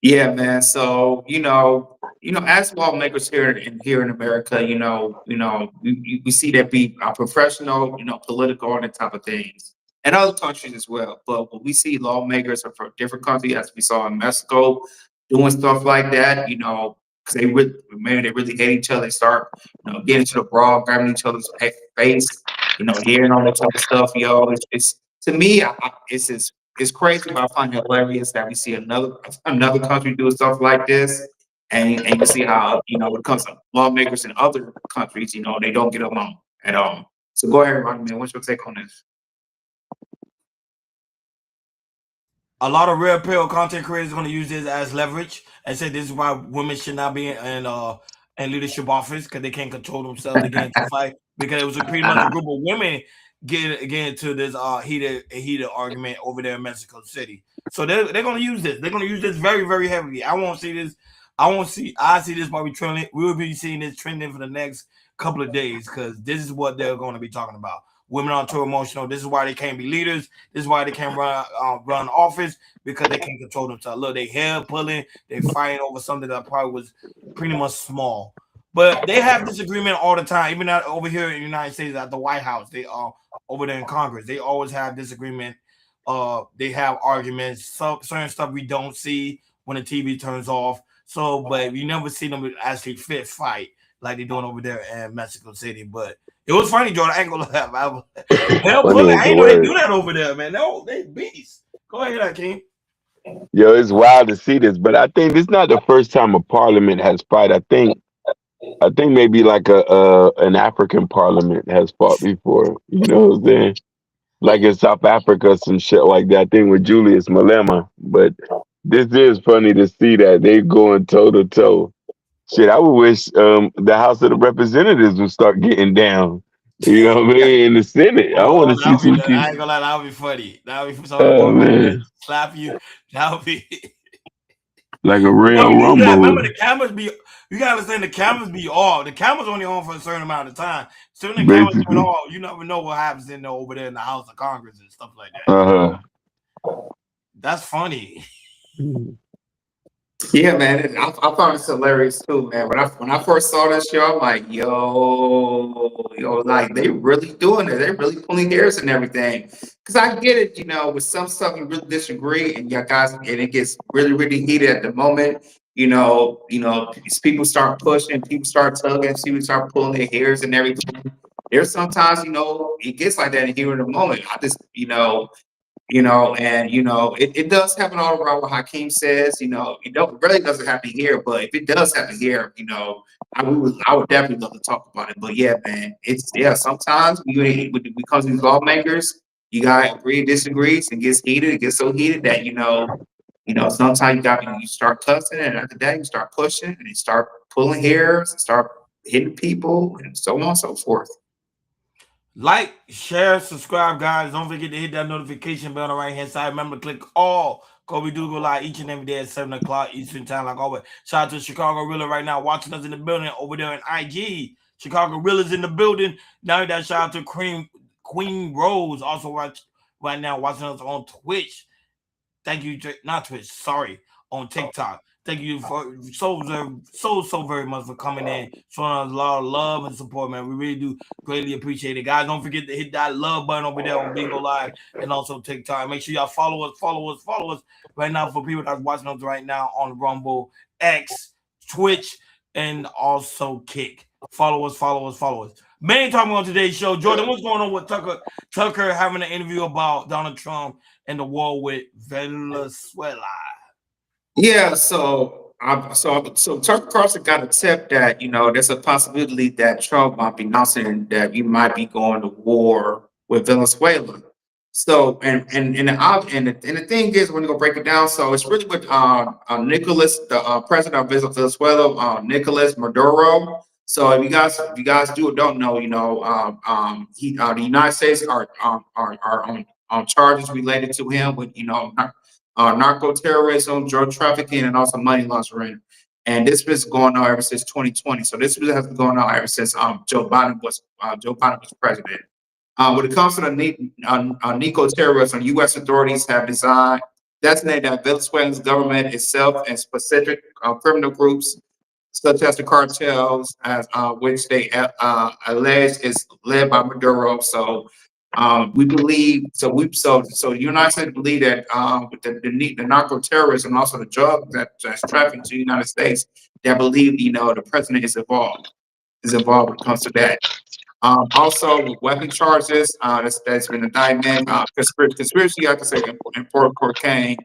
Yeah, man. So as lawmakers here in America, we see that be professional, political, and that type of things, and other countries as well. But when we see lawmakers from different countries, as we saw in Mexico, doing stuff like that, because maybe they really hate each other, they start, getting into the brawl, grabbing each other's face, hearing all that type of stuff, it's to me, it's crazy, but I find it hilarious that we see another country do stuff like this, and you see how when it comes to lawmakers in other countries, they don't get along at all. So go ahead, Ronnie, man. What's your take on this? A lot of real pill content creators are going to use this as leverage and say this is why women should not be in leadership office because they can't control themselves. They get into a fight because it was pretty much a group of women getting into this heated argument over there in Mexico City. So they're going to use this. They're going to use this very, very heavily. I won't see this. I see this probably trending. We will be seeing this trending for the next couple of days because this is what they're going to be talking about. Women are too emotional. This is why they can't be leaders. This is why they can't run office because they can't control themselves. Look, they hair pulling. They fighting over something that probably was pretty much small. But they have disagreement all the time. Even over here in the United States at the White House, they over there in Congress, they always have disagreement. They have arguments. Certain stuff we don't see when the TV turns off. So, but you never see them actually fit fight like they're doing over there in Mexico City. But it was funny, Jordan. I ain't gonna laugh. Funny I is the ain't know they word. do that over there, man. No, they beasts. Go ahead, King. Yo, it's wild to see this, but I think this is not the first time a parliament has fought. I think maybe like an African parliament has fought before. You know what I'm saying? Like in South Africa, some shit like that. I think with Julius Malema. But this is funny to see that they going toe to toe. Shit, I would wish the House of the Representatives would start getting down. You know what I mean? In the Senate, I want Oh, to see some I shit. ain't gonna lie, that would be funny. That would be someone Oh walk over there, man, slap you. That would be. like a No, real you do that. rumble, Remember, the cameras be. You gotta understand the cameras be off. The cameras only on for a certain amount of time. Soon the cameras turn basically. off, you never know what happens in there over there in the House of Congress and stuff like that. Uh That's funny. huh. Yeah, man, I found this hilarious too, man. When I first saw this show, I'm like, yo, like they really doing it. They really pulling hairs and everything. Cause I get it, with some stuff you really disagree, and you guys, and it gets really, really heated at the moment. People start pushing, people start tugging, people start pulling their hairs and everything. There's sometimes, it gets like that in here in the moment. I just, it does happen all around what Hakeem says. It don't really doesn't happen here, but if it does happen here, I would definitely love to talk about it. But yeah, man, sometimes when it comes to these lawmakers, you gotta agree, disagrees, and gets heated. It gets so heated that sometimes you start cussing, and after that you start pushing, and you start pulling hairs, and start hitting people, and so on and so forth. Like, share, subscribe, guys. Don't forget to hit that notification bell on the right hand side. Remember to click all. Cause we do go live each and every day at 7 o'clock Eastern time, like always. Shout out to Chicago Rilla right now watching us in the building over there in IG. Chicago Rilla's in the building. Now that shout out to Queen Rose also right now watching us on Twitch. Thank you, not Twitch, sorry, on TikTok. Thank you for so very much for coming in, showing us a lot of love and support, man. We really do greatly appreciate it, guys. Don't forget to hit that love button over there on Bingo Live and also TikTok. Make sure y'all follow us right now for people that's watching us right now on Rumble, X, Twitch, and also Kick. Follow us. Main topic on today's show, Jordan. What's going on with Tucker having an interview about Donald Trump and the war with Venezuela? Yeah, so Tucker Carlson got a tip that there's a possibility that Trump might be announcing that you might be going to war with Venezuela. So and the thing is, we're gonna break it down. So it's really with Nicolas, the president of Venezuela, Nicolas Maduro. So if you guys don't know, the United States are on charges related to him with narco terrorism, drug trafficking, and also money laundering. And this has been going on ever since 2020. So this has been going on ever since Joe Biden was president. When it comes to the Nico terrorism, U.S. authorities have designated that Venezuela's government itself and specific criminal groups, such as the cartels, as which they allege is led by Maduro. So we believe, so the United States believe that with the narco terrorism and also the drug that's trafficking to the United States, they believe the president is involved when it comes to that. Also, with weapon charges, that's been indictment, conspiracy, I could say, import cocaine.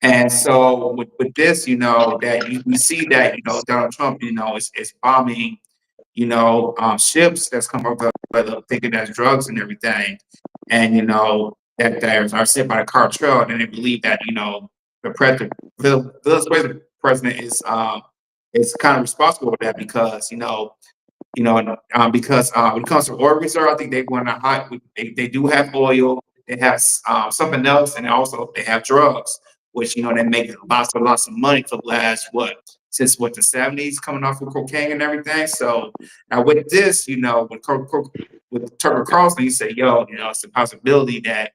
And so with this, that we see that Donald Trump, is bombing, ships that's come over thinking that's drugs and everything, and that are sent by the cartel, and they believe that the president, the president is kind of responsible for that because because when it comes to oil reserve, I think they want to hide. They do have oil. They have something else, and also they have drugs, which they make lots of money for the last since what the 70s, coming off of cocaine and everything. So now with this, with Tucker Carlson, he said, "Yo, it's a possibility that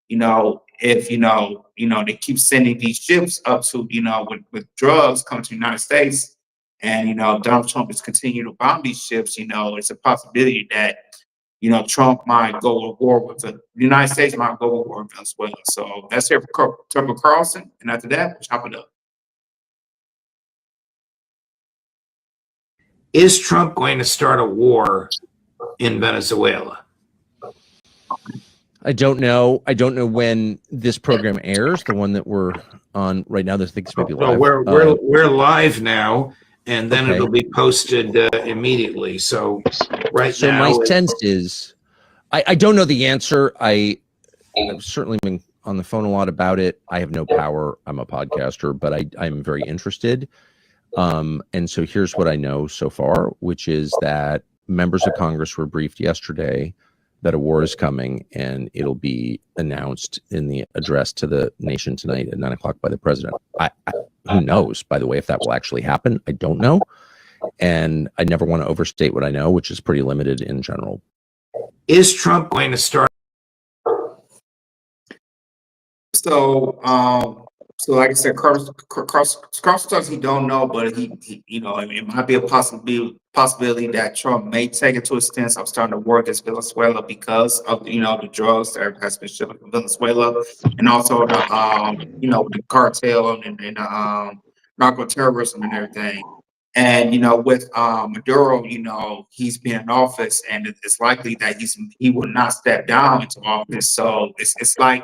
if they keep sending these ships up to with drugs coming to the United States, and Donald Trump is continuing to bomb these ships, it's a possibility that." Trump might go to war with the United States might go to war with Venezuela. So that's here for Tucker Carlson. And after that, we'll chop it up. Is Trump going to start a war in Venezuela? I don't know. I don't know when this program airs, the one that we're on right now. This thing's maybe live. No, we're live now, and then it'll be posted immediately. So now, my sense is, I don't know the answer. I've certainly been on the phone a lot about it. I have no power. I'm a podcaster, but I'm very interested. And so here's what I know so far, which is that members of Congress were briefed yesterday that a war is coming, and it'll be announced in the address to the nation tonight at 9:00 by the president. Who knows, by the way, if that will actually happen? I don't know. And I never want to overstate what I know, which is pretty limited in general. Is Trump going to start? So like I said, Carlson says he don't know, but he it might be a possibility that Trump may take it to a stance of starting to work against Venezuela because of the drugs that has been shipped from Venezuela, and also the cartel and narco terrorism and everything. And with Maduro, he's been in office, and it's likely that he will not step down into office. So it's like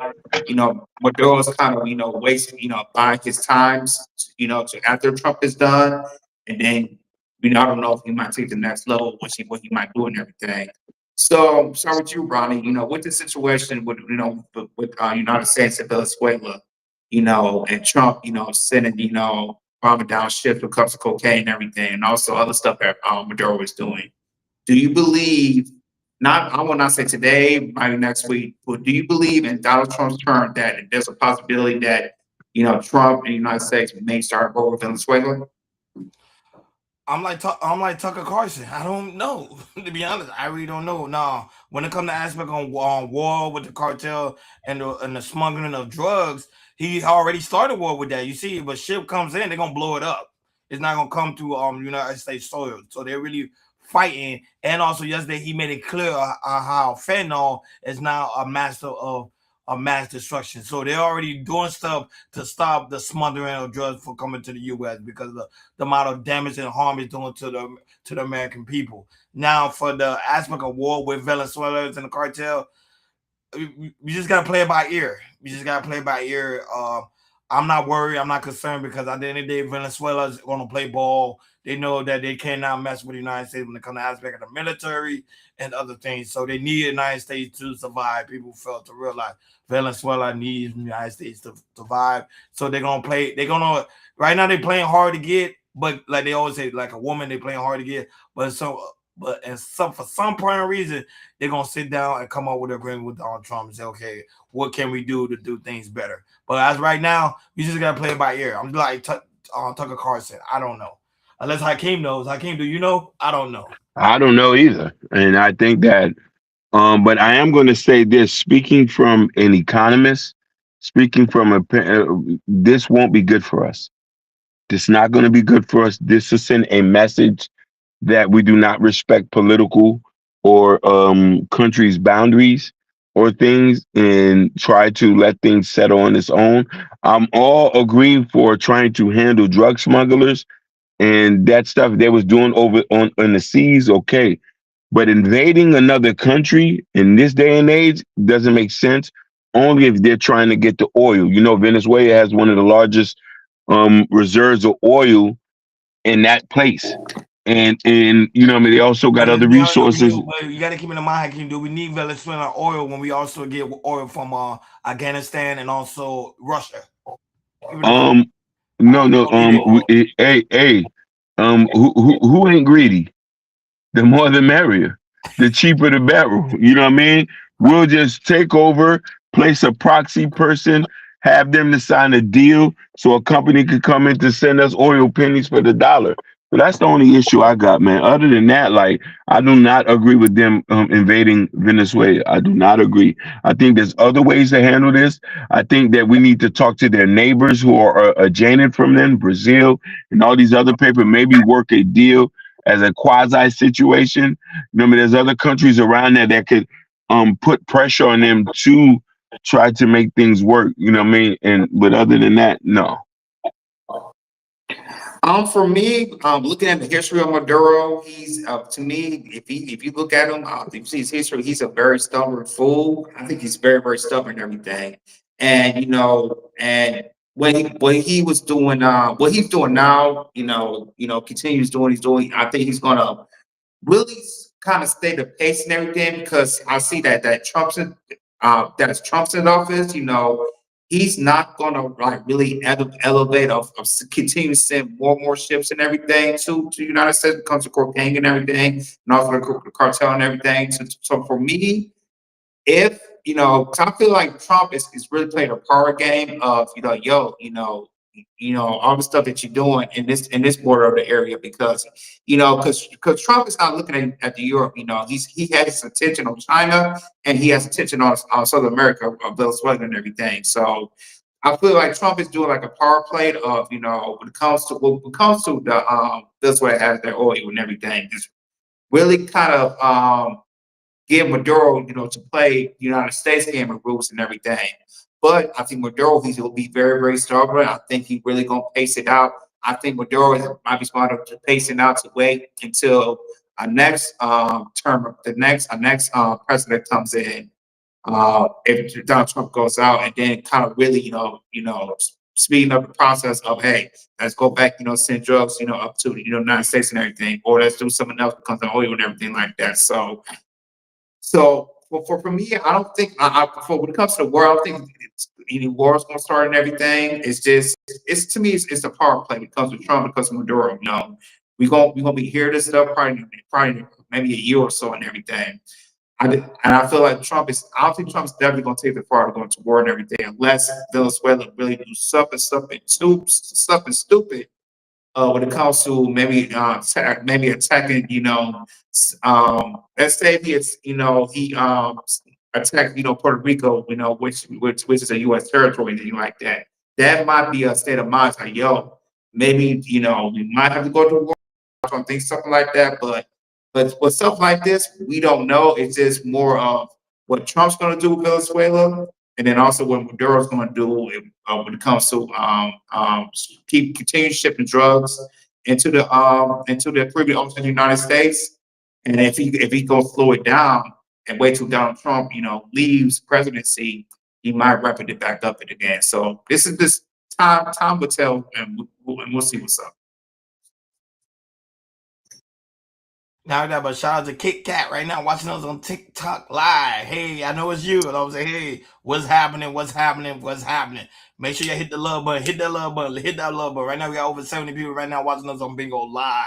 Maduro is kind of wasting buying his times to after Trump is done, and then I don't know if he might take the next level, what he might do and everything. So sorry with you, Ronnie. With the situation with United States and Venezuela, and Trump, sending bombing down ships with cups of cocaine and everything, and also other stuff that Maduro is doing. Do you believe, I will not say today, maybe next week, but do you believe in Donald Trump's term that there's a possibility that, Trump and the United States may start a war with Venezuela? I'm like Tucker Carlson. I don't know. To be honest, I really don't know. Now, when it comes to aspect on war with the cartel and the smuggling of drugs, he already started war with that. You see, if a ship comes in, they're gonna blow it up. It's not gonna come through United States soil. So they're really fighting. And also yesterday he made it clear how fentanyl is now a master of mass destruction. So they're already doing stuff to stop the smuggling of drugs from coming to the U.S. because of the amount of damage and harm it's doing to the American people. Now, for the aspect of war with Venezuela and the cartel, we just gotta play it by ear. We just gotta play it by ear. I'm not worried. I'm not concerned because at the end of the day, Venezuela is going to play ball. They know that they cannot mess with the United States when it comes to aspect of the military and other things. So they need the United States to survive. People fail to realize Venezuela needs the United States to survive. So they're going to play. Right now they're playing hard to get, but like they always say, like a woman, they're playing hard to get. But for some point of reason, they're going to sit down and come up with an agreement with Donald Trump and say, okay, what can we do to do things better? But as right now, we just got to play it by ear. I'm like Tucker Carlson. I don't know. Unless Hakeem knows. Hakeem, do you know? I don't know. I don't know either. And I think that, but I am going to say this, speaking from an economist, this won't be good for us. This is not going to be good for us. This will send a message that we do not respect political or countries' boundaries or things and try to let things settle on its own. I'm all agreeing for trying to handle drug smugglers and that stuff they was doing over on the seas, okay. But invading another country in this day and age doesn't make sense, only if they're trying to get the oil. Venezuela has one of the largest reserves of oil in that place. And they also got other resources. You got to keep in mind, Hakeem, do we need Venezuelan oil when we also get oil from Afghanistan and also Russia? No. Who ain't greedy? The more the merrier. The cheaper the barrel. You know what I mean? We'll just take over, place a proxy person, have them to sign a deal so a company could come in to send us oil pennies for the dollar. So that's the only issue I got, man. Other than that, like, I do not agree with them invading Venezuela. I do not agree. I think there's other ways to handle this. I think that we need to talk to their neighbors who are adjacent from them, Brazil and all these other people, maybe work a deal as a quasi situation. You know, I mean, there's other countries around there that could put pressure on them to try to make things work. You know what I mean? But other than that, no. For me, looking at the history of Maduro, he's to me, if you look at him, if you see his history, he's a very stubborn fool. I think he's very, very stubborn and everything. And and what he was doing, what he's doing now, continues doing, he's doing. I think he's gonna really kind of stay the pace and everything, because I see that Trump's in office. He's not gonna like really elevate of continue to send more and more ships and everything to the United States when it comes to cocaine and everything, and also the cartel and everything. So for me, if 'cause I feel like Trump is really playing a power game of all the stuff that you're doing in this border of the area, because because Trump is not looking at the Europe. He has his attention on China, and he has attention on Southern America, Venezuela and everything. So I feel like Trump is doing like a power play of when it comes to the Venezuela has their oil and everything. It's really kind of give Maduro, to play the United States game and rules and everything. But I think Maduro, he'll be very, very stubborn. I think he really gonna pace it out. I think Maduro might be smarter to pace it out to wait until our next president comes in. If Donald Trump goes out, and then kind of really, speeding up the process of, hey, let's go back, send drugs, up to the United States and everything, or let's do something else because of oil and everything like that. So for me, I don't think for when it comes to the war, I don't think any war is going to start and everything. It's to me, it's a power play when it comes to Trump, because of Maduro. We're gonna be hearing this stuff probably maybe a year or so and everything. I feel like I don't think Trump's definitely going to take the part of going to war and everything, unless Venezuela really do something stupid. When it comes to maybe attacking, let's say he attacked, Puerto Rico, which is a U.S. territory, and anything like that. That might be a state of mind, like, maybe we might have to go to war on things, something like that. But with stuff like this, we don't know. It's just more of what Trump's going to do with Venezuela, and then also what Maduro's going to do when it comes to continue shipping drugs into the Caribbean Ocean of the United States. And if he gonna slow it down and wait till Donald Trump, leaves presidency, he might wrap it back up again. So this time will tell, and we'll see what's up. Now that, but shout out to Kit Kat right now watching us on TikTok live. Hey, I know it's you, and I'm saying, hey, what's happening? Make sure you hit the love button, hit that love button. Right now we got over 70 people right now watching us on Bingo Live.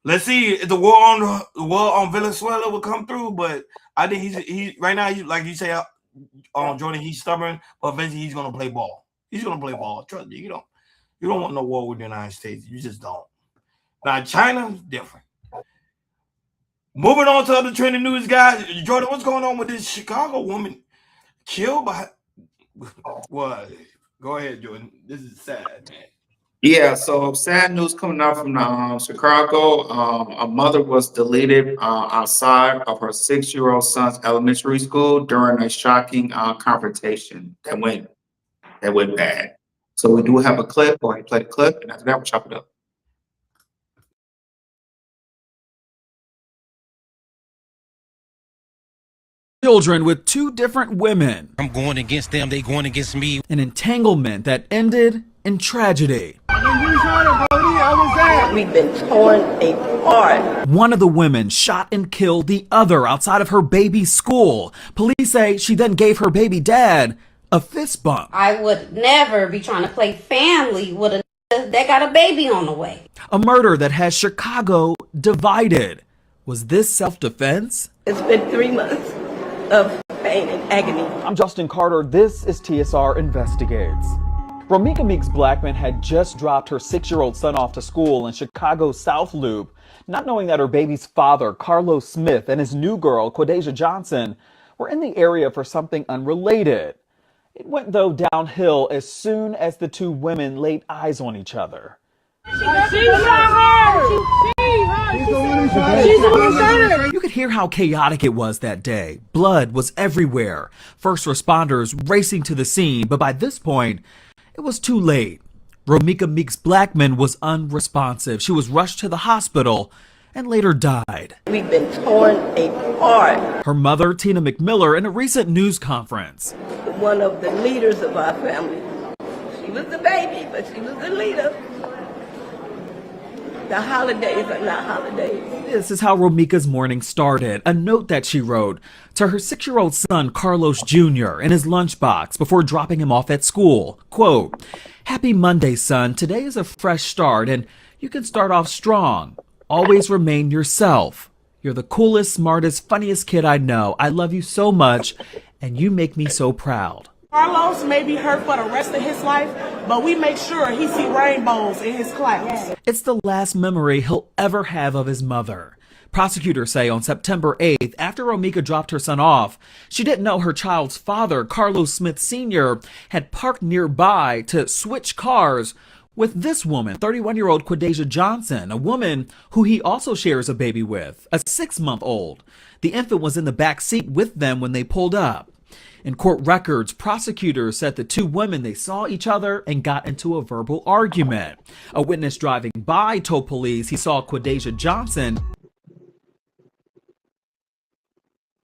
Let's see if the war on Venezuela will come through, but I think he's right now. Like you say, Jordan, he's stubborn, but eventually he's gonna play ball. He's gonna play ball. Trust me, you don't want no war with the United States. You just don't. Now China's different. Moving on to other trending news, guys. Jordan, what's going on with this Chicago woman killed by what? Go ahead, Jordan. This is sad, man. Yeah, so sad news coming out from Chicago. A mother was deleted outside of her 6-year-old son's elementary school during a shocking confrontation that went bad. So we do have a clip. Go ahead and play the clip, and after that, we'll chop it up. Children with two different women. I'm going against them, they going against me. An entanglement that ended in tragedy. We've been torn apart. One of the women shot and killed the other outside of her baby's school. Police say she then gave her baby dad a fist bump. I would never be trying to play family with a that got a baby on the way. A murder that has Chicago divided. Was this self-defense? It's been 3 months of pain and agony. I'm Justin Carter. This is TSR Investigates. Romika Meeks Blackman had just dropped her 6-year-old son off to school in Chicago's South Loop, not knowing that her baby's father, Carlos Smith, and his new girl, Quadeja Johnson, were in the area for something unrelated. It went, though, downhill as soon as the two women laid eyes on each other. You could hear how chaotic it was that day. Blood was everywhere. First responders racing to the scene, but by this point, it was too late. Romika Meeks Blackman was unresponsive. She was rushed to the hospital and later died. We've been torn apart. Her mother, Tina McMiller, in a recent news conference. One of the leaders of our family. She was the baby, but she was the leader. The holidays are not holidays. This is how Romika's morning started. A note that she wrote to her 6-year-old son, Carlos Jr., in his lunchbox before dropping him off at school. Quote, "Happy Monday, son. Today is a fresh start, and you can start off strong. Always remain yourself. You're the coolest, smartest, funniest kid I know. I love you so much, and you make me so proud." Carlos may be hurt for the rest of his life, but we make sure he see rainbows in his class. It's the last memory he'll ever have of his mother. Prosecutors say on September 8th, after Romika dropped her son off, she didn't know her child's father, Carlos Smith Sr., had parked nearby to switch cars with this woman, 31-year-old Quadeja Johnson, a woman who he also shares a baby with, a 6-month-old. The infant was in the back seat with them when they pulled up. In court records, prosecutors said the two women, they saw each other and got into a verbal argument. A witness driving by told police he saw Quadeja Johnson.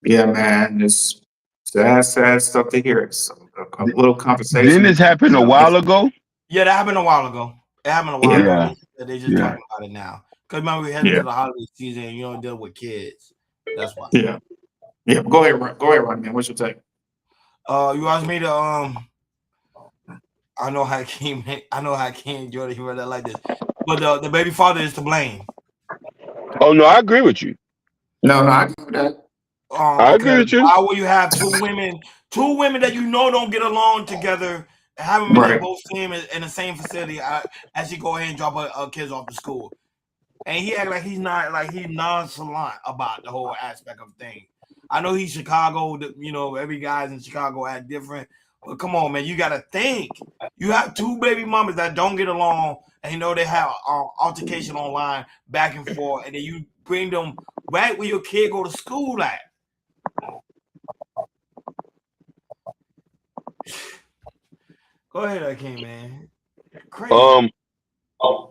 Yeah, man, it's sad stuff to hear. It's a little conversation. Didn't this happen a while ago? Yeah, that happened a while ago. It happened a while ago. They just Yeah. talking about it now. Because remember, we headed to the holiday season and you don't deal with kids. That's why. Yeah. Go ahead, Ron, man. What's your take? You asked me to I know Hakeem Jordan, he read that like this. But the baby father is to blame. Oh no, I agree with you. No, I agree with that. I agree with you. Why will you have two women that you know don't get along together, have them in both team in the same facility as you go ahead and drop her kids off to school? And he act like he's nonchalant about the whole aspect of things. I know he's Chicago, you know, every guy's in Chicago act different. But come on, man, you got to think. You have two baby mamas that don't get along, and you know they have altercation online back and forth, and then you bring them right where your kid go to school at. Go ahead, Hakeem, man. Crazy.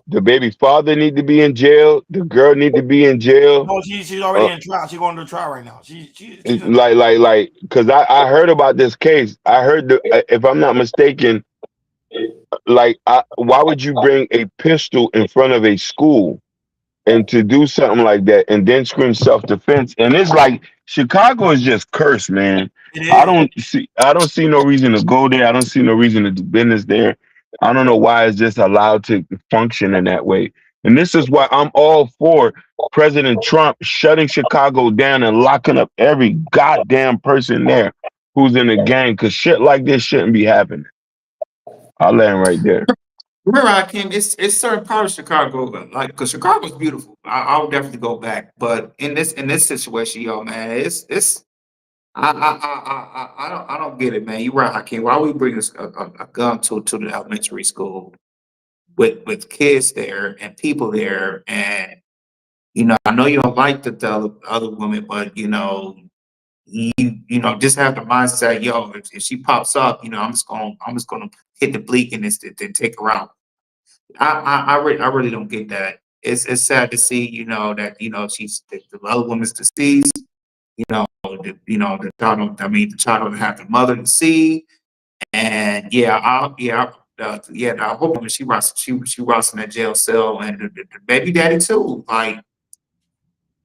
The baby's father need to be in jail. The girl need to be in jail. No, she's already in trial. She's going to trial right now. She's like, because I heard about this case. I heard if I'm not mistaken, why would you bring a pistol in front of a school and to do something like that and then scream self-defense? And it's like Chicago is just cursed, man. I don't see no reason to go there. I don't see no reason to do business there. I don't know why it's just allowed to function in that way. And this is why I'm all for President Trump shutting Chicago down and locking up every goddamn person there who's in the gang, because shit like this shouldn't be happening. I'll land right there. Remember, Hakeem, it's certain parts of Chicago, like, because Chicago's beautiful. I'll definitely go back. But in this situation, yo, man, I don't get it, man. You're right, Hakeem. Why we bring a gun to the elementary school with kids there and people there? And you know, I know you don't like the other women, but you know, just have the mindset, yo, if she pops up, you know, I'm just gonna hit the bleak and then take her out. I really don't get that. It's sad to see, you know, that you know the other woman's deceased. The child don't have the mother to see, and I hope when she rots in that jail cell, and the baby daddy too. Like,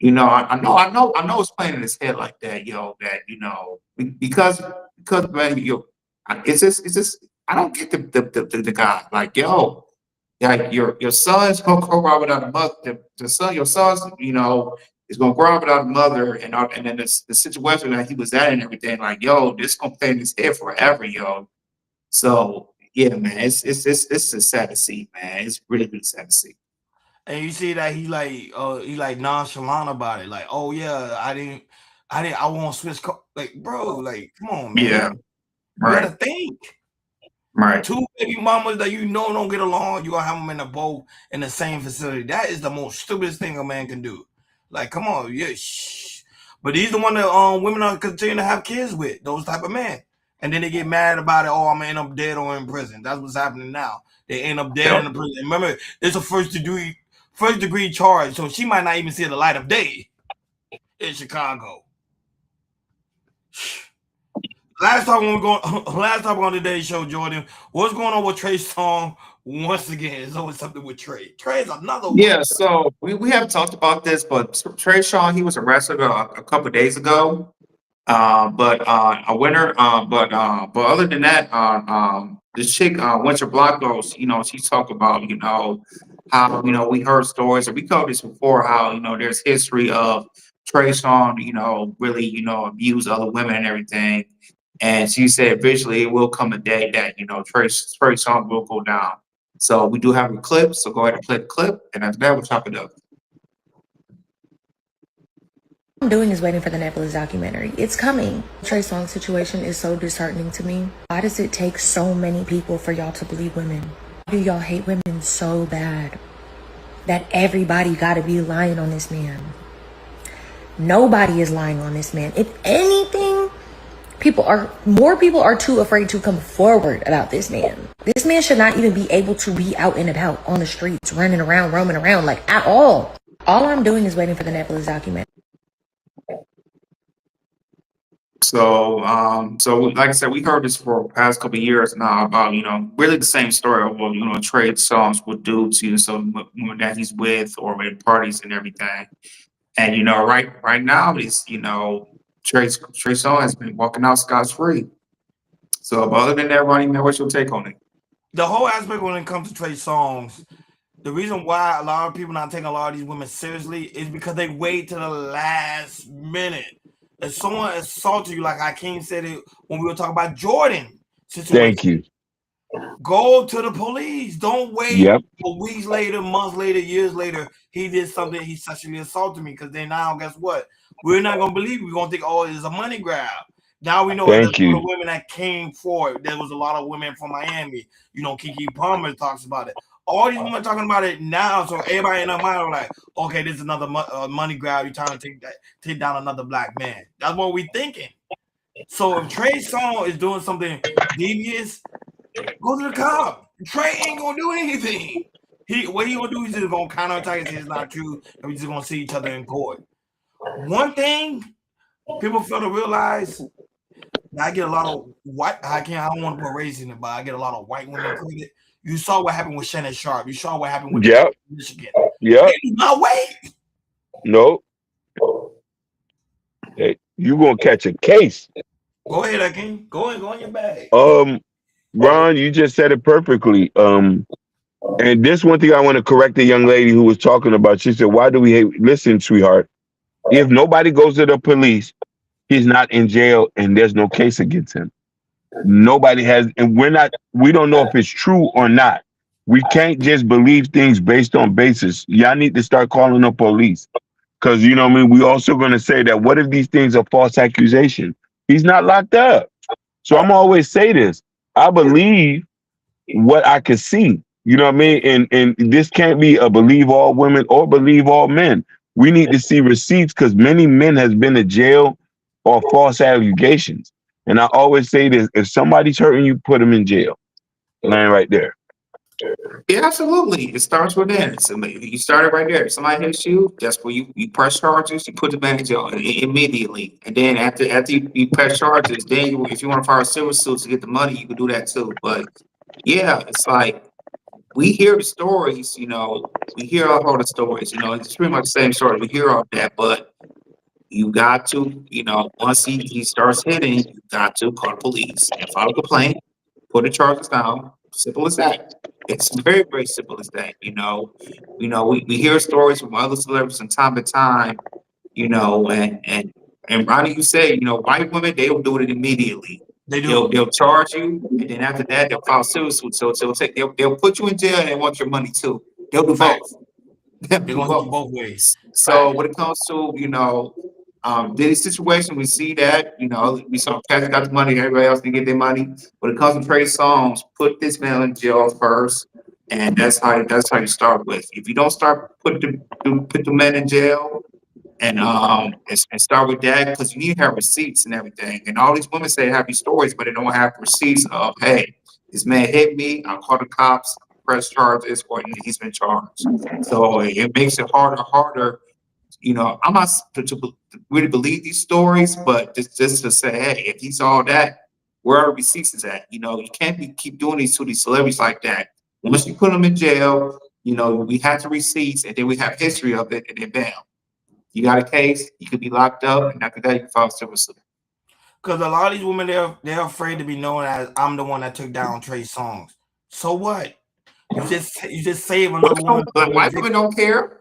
you know, I know it's playing in his head like that, yo. That you know, because man, it's just I don't get the guy. Like, yo, like your son's gonna go out without a mother. Your son's, you know, He's gonna grow up without a mother, and then the situation that he was at and everything. Like, yo, this gonna play in his head forever, yo. So yeah, man, it's just sad to see, man. It's really really sad to see. And you see that he like nonchalant about it. Like, oh yeah, I won't switch. Like, bro, like, come on, Yeah, man. You right, gotta think. right. Two baby mamas that you know don't get along, you gonna have them in both in the same facility. That is the most stupidest thing a man can do. Like, come on, yeah, shh. But these the one that women are continuing to have kids with, those type of men. And then they get mad about it. Oh, I'm gonna end up dead or in prison. That's what's happening now. They end up dead in the prison. Remember, it's a first degree charge, so she might not even see the light of day in Chicago. Last time on today's show, Jordan, what's going on with Trey Songz once again? It's always something with Trey. Trey's another one. Yeah, so we haven't talked about this, but Trey Sean, he was arrested a couple days ago. But a winner. But other than that, the chick Winter Blancos, she talked about how we heard stories, and we covered this before. How there's history of Trey Songz, really abuse other women and everything. And she said eventually it will come a day that Trey Songz will go down. So we do have a clip. So go ahead and play the clip, and after that we'll chop it up. I'm doing is waiting for the Netflix documentary. It's coming. Trey Songz situation is so disheartening to me. Why does it take so many people for y'all to believe women? Why do y'all hate women so bad that everybody gotta be lying on this man? Nobody is lying on this man. If anything, more people are too afraid to come forward about this man. This man should not even be able to be out and about on the streets, running around, roaming around, like, at all. All I'm doing is waiting for the Netflix documentary. So like I said, we heard this for the past couple of years now about really the same story of what Trey Songz would do to some women that he's with or at parties and everything. And right now, this Trey Songz has been walking out scot free. So, but other than that, Ronnie, man, what's your take on it? The whole aspect when it comes to Trey Songz, the reason why a lot of people not taking a lot of these women seriously is because they wait to the last minute. If someone assaulted you, like Hakeem said it when we were talking about Jordan situation, Thank you. go to the police. Don't wait Yep. for weeks later, months later, years later. He did something. He sexually assaulted me. Because then now, guess what? We're not gonna believe it. We're gonna think, oh, it's a money grab. Now we know there's a lot of women that came forward. There was a lot of women from Miami. Kiki Palmer talks about it. All these women talking about it now, so everybody in their mind are like, okay, this is another money grab. You're trying to take down another black man. That's what we thinking. So if Trey Songz is doing something devious, go to the cop. Trey ain't gonna do anything. What he gonna do? He's just gonna counterattack and say it's not true, and we just gonna see each other in court. One thing people fail to realize, I get a lot of white. I don't want to put race in it, but I get a lot of white women credit. You saw what happened with Shannon Sharp. You saw what happened with Michigan. Yep. They do not wait. No. Hey, you gonna catch a case. Go ahead, Akeem. Go in your bag. Ron, you just said it perfectly. And this one thing I want to correct the young lady who was talking about. She said, "Why do we hate?" Listen, sweetheart. If nobody goes to the police, he's not in jail, and there's no case against him. Nobody has, and we don't know if it's true or not. We can't just believe things based on basis. Y'all need to start calling the police. Because we also gonna say that what if these things are false accusation? He's not locked up. So I'm always say this. I believe what I can see. You know what I mean? And this can't be a believe all women or believe all men. We need to see receipts because many men has been to jail or false allegations. And I always say this: if somebody's hurting you, put them in jail. Line right there. Yeah, absolutely. It starts with that. You started right there. If somebody hits you, that's where you press charges. You put the man in jail immediately, and then after you press charges, then if you want to file a civil suit to get the money, you can do that too. But yeah, it's like we hear the stories. We hear all the stories. It's pretty much the same story. We hear all that, but you got to, once he starts hitting, you got to call the police and file a complaint, put the charges down. Simple as that. It's very, very simple as that. We hear stories from other celebrities from time to time you know, and Ronnie, you said, you know, white women, they'll do it immediately. They do. They'll charge you, and then after that, they'll file suit. So they'll put you in jail and they want your money too. They'll do Fact. both. They'll They're do gonna hit you both. both ways. So Fact. when it comes to, you know, Diddy situation, we see that, you know, we saw Patrick got the money, everybody else didn't get their money. When it comes to Trey Songz, put this man in jail first, and that's how you start with. If you don't start put the man in jail, and start with that, because you need to have receipts and everything. And all these women say happy stories, but they don't have receipts of, hey, this man hit me, I called the cops, press charges, or he's been charged. So it makes it harder. You know, I'm not to really believe these stories, but just to say, hey, if he's all that, where are the receipts is at? You know, you can't keep doing these to these celebrities like that. Once you put them in jail, you know, we have the receipts, and then we have history of it, and then bam. You got a case, you could be locked up, and after that, you can file civil suit. Because a lot of these women, they're afraid to be known as I'm the one that took down Trey Songz. So what? You just save another woman. But white women don't care.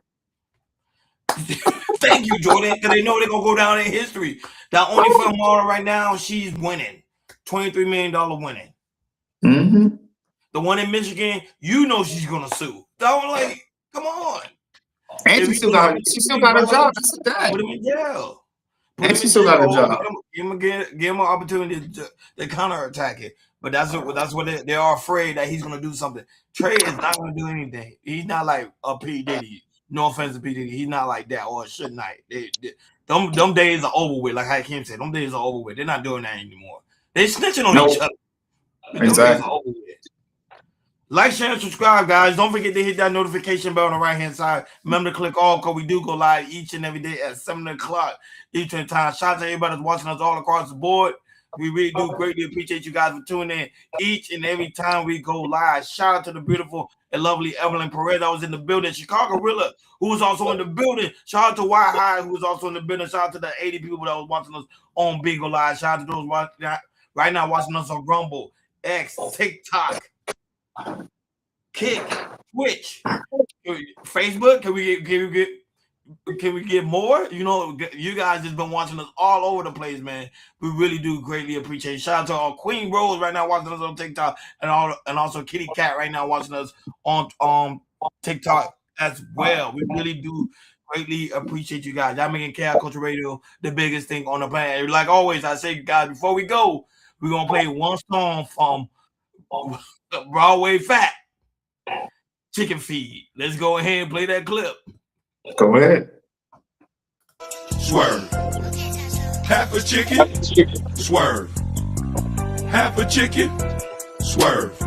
Thank you, Jordan, because they know they're gonna go down in history. That only film model right now, she's winning, $23 million winning. Mm-hmm. The one in Michigan, you know she's gonna sue. So like, come on. And she still got a job. That's the thing. Put him in jail. And she still got a job. Give him an opportunity to counterattack it. But that's what they are afraid that he's gonna do something. Trey is not gonna do anything. He's not like a P. Diddy. No offense to P. Diddy. He's not like that, or should not. Them days are over with. Like Hakeem said, them days are over with. They're not doing that anymore. They snitching on each other. Them days are over with. Like, share, and subscribe, guys. Don't forget to hit that notification bell on the right-hand side. Remember to click all, because we do go live each and every day at 7 o'clock Eastern time. Shout out to everybody that's watching us all across the board. We really do greatly appreciate you guys for tuning in each and every time we go live. Shout out to the beautiful and lovely Evelyn Perez that was in the building. Chicago Rilla, who was also in the building. Shout out to White High, who was also in the building. Shout out to the 80 people that was watching us on Bingo Live. Shout out to those right now watching us on Rumble, X, TikTok, Kick, Twitch, Facebook. Can we get more? You know, you guys just been watching us all over the place, man. We really do greatly appreciate it. Shout out to our Queen Rose right now watching us on TikTok, and also Kitty Cat right now watching us on TikTok as well. We really do greatly appreciate you guys. Y'all making Chaos Culture Radio the biggest thing on the planet. Like always, I say, guys, before we go, we're gonna play one song from Broadway Fat, Chicken Feed. Let's go ahead and play that clip. Go ahead. Swerve. Half a chicken. Swerve. Half a chicken. Swerve.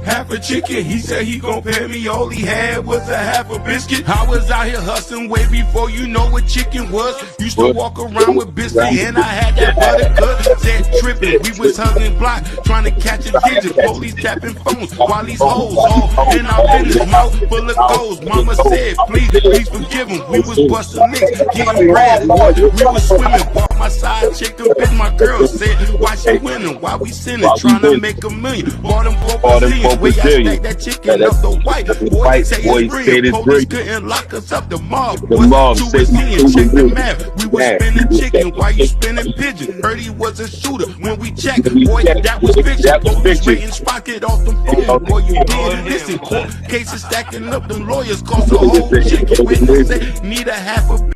Half a chicken, he said he gon' pay me, all he had was a half a biscuit. I was out here hustling way before you know what chicken was. Used to walk around with biscuit and I had that butter cut. Said tripping, we was hugging block, trying to catch a digit. Police tapping phones while these hoes all in our business. Mouth full of goals, mama said, please forgive him. We was busting licks, getting bread, boy. We was swimming, bought my side chick to bitch. My girl said, why she winning? Why we sinning? Trying to make $1 million. Bought them $4 Way I stack that chicken up the white boy say it's real. Police couldn't lock us up. The mob was too seeing. Check the map. We was spinning chicken. Why you spinning pigeon? Heard he was a shooter. When we checked, boy, that was fiction. Police waiting spotted off the phone. Boy, you did listen. Court cases stacking up. Them lawyers cost a whole chicken. Witness say need a half a.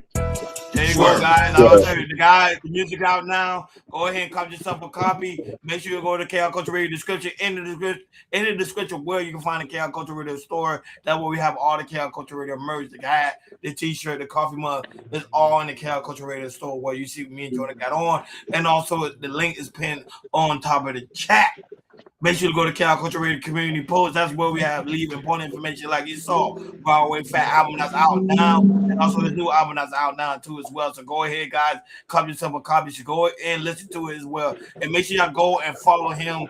There you go, guys. I'll tell you, the music out now. Go ahead and cop yourself a copy. Make sure you go to Chaos Culture Radio description. In the description where you can find the Chaos Culture Radio store. That's where we have all the Chaos Culture Radio merch, the hat, the t-shirt, the coffee mug. It's all in the Chaos Culture Radio store where you see me and Jordan got on. And also the link is pinned on top of the chat. Make sure to go to Chaos Culture Radio Community Post. That's where we leave important information like you saw. Broadway Fat album that's out now. And also the new album that's out now too as well. So go ahead, guys. Copy yourself a copy. You should go and listen to it as well. And make sure y'all go and follow him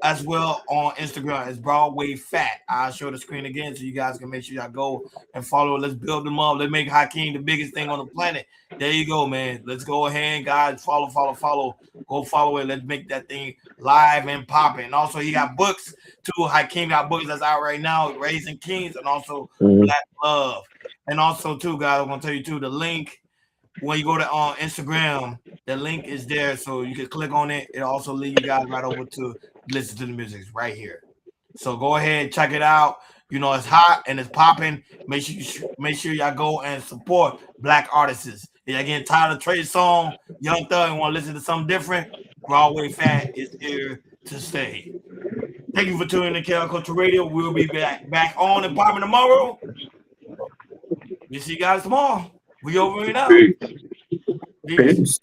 as well on Instagram. It's Broadway Fat. I'll show the screen again so you guys can make sure y'all go and follow it. Let's build them up. Let's make Hakeem the biggest thing on the planet. There you go, man. Let's go ahead, guys. Follow. Go follow it. Let's make that thing live and popping. And also, he got books too. Hakeem got books that's out right now, Raising Kings, and also Black Love. And also, too, guys, I'm gonna tell you too, the link when you go to Instagram, the link is there, so you can click on it. It also lead you guys right over to listen to the music right here. So go ahead, check it out. You know it's hot and it's popping. Make sure y'all go and support black artists. If y'all getting tired of Trey song, Young Thug, and want to listen to something different, Broadway Fat is here to stay. Thank you for tuning in to KL Culture Radio. We'll be back on and popping tomorrow. We'll see you guys tomorrow. We over and out. Peace.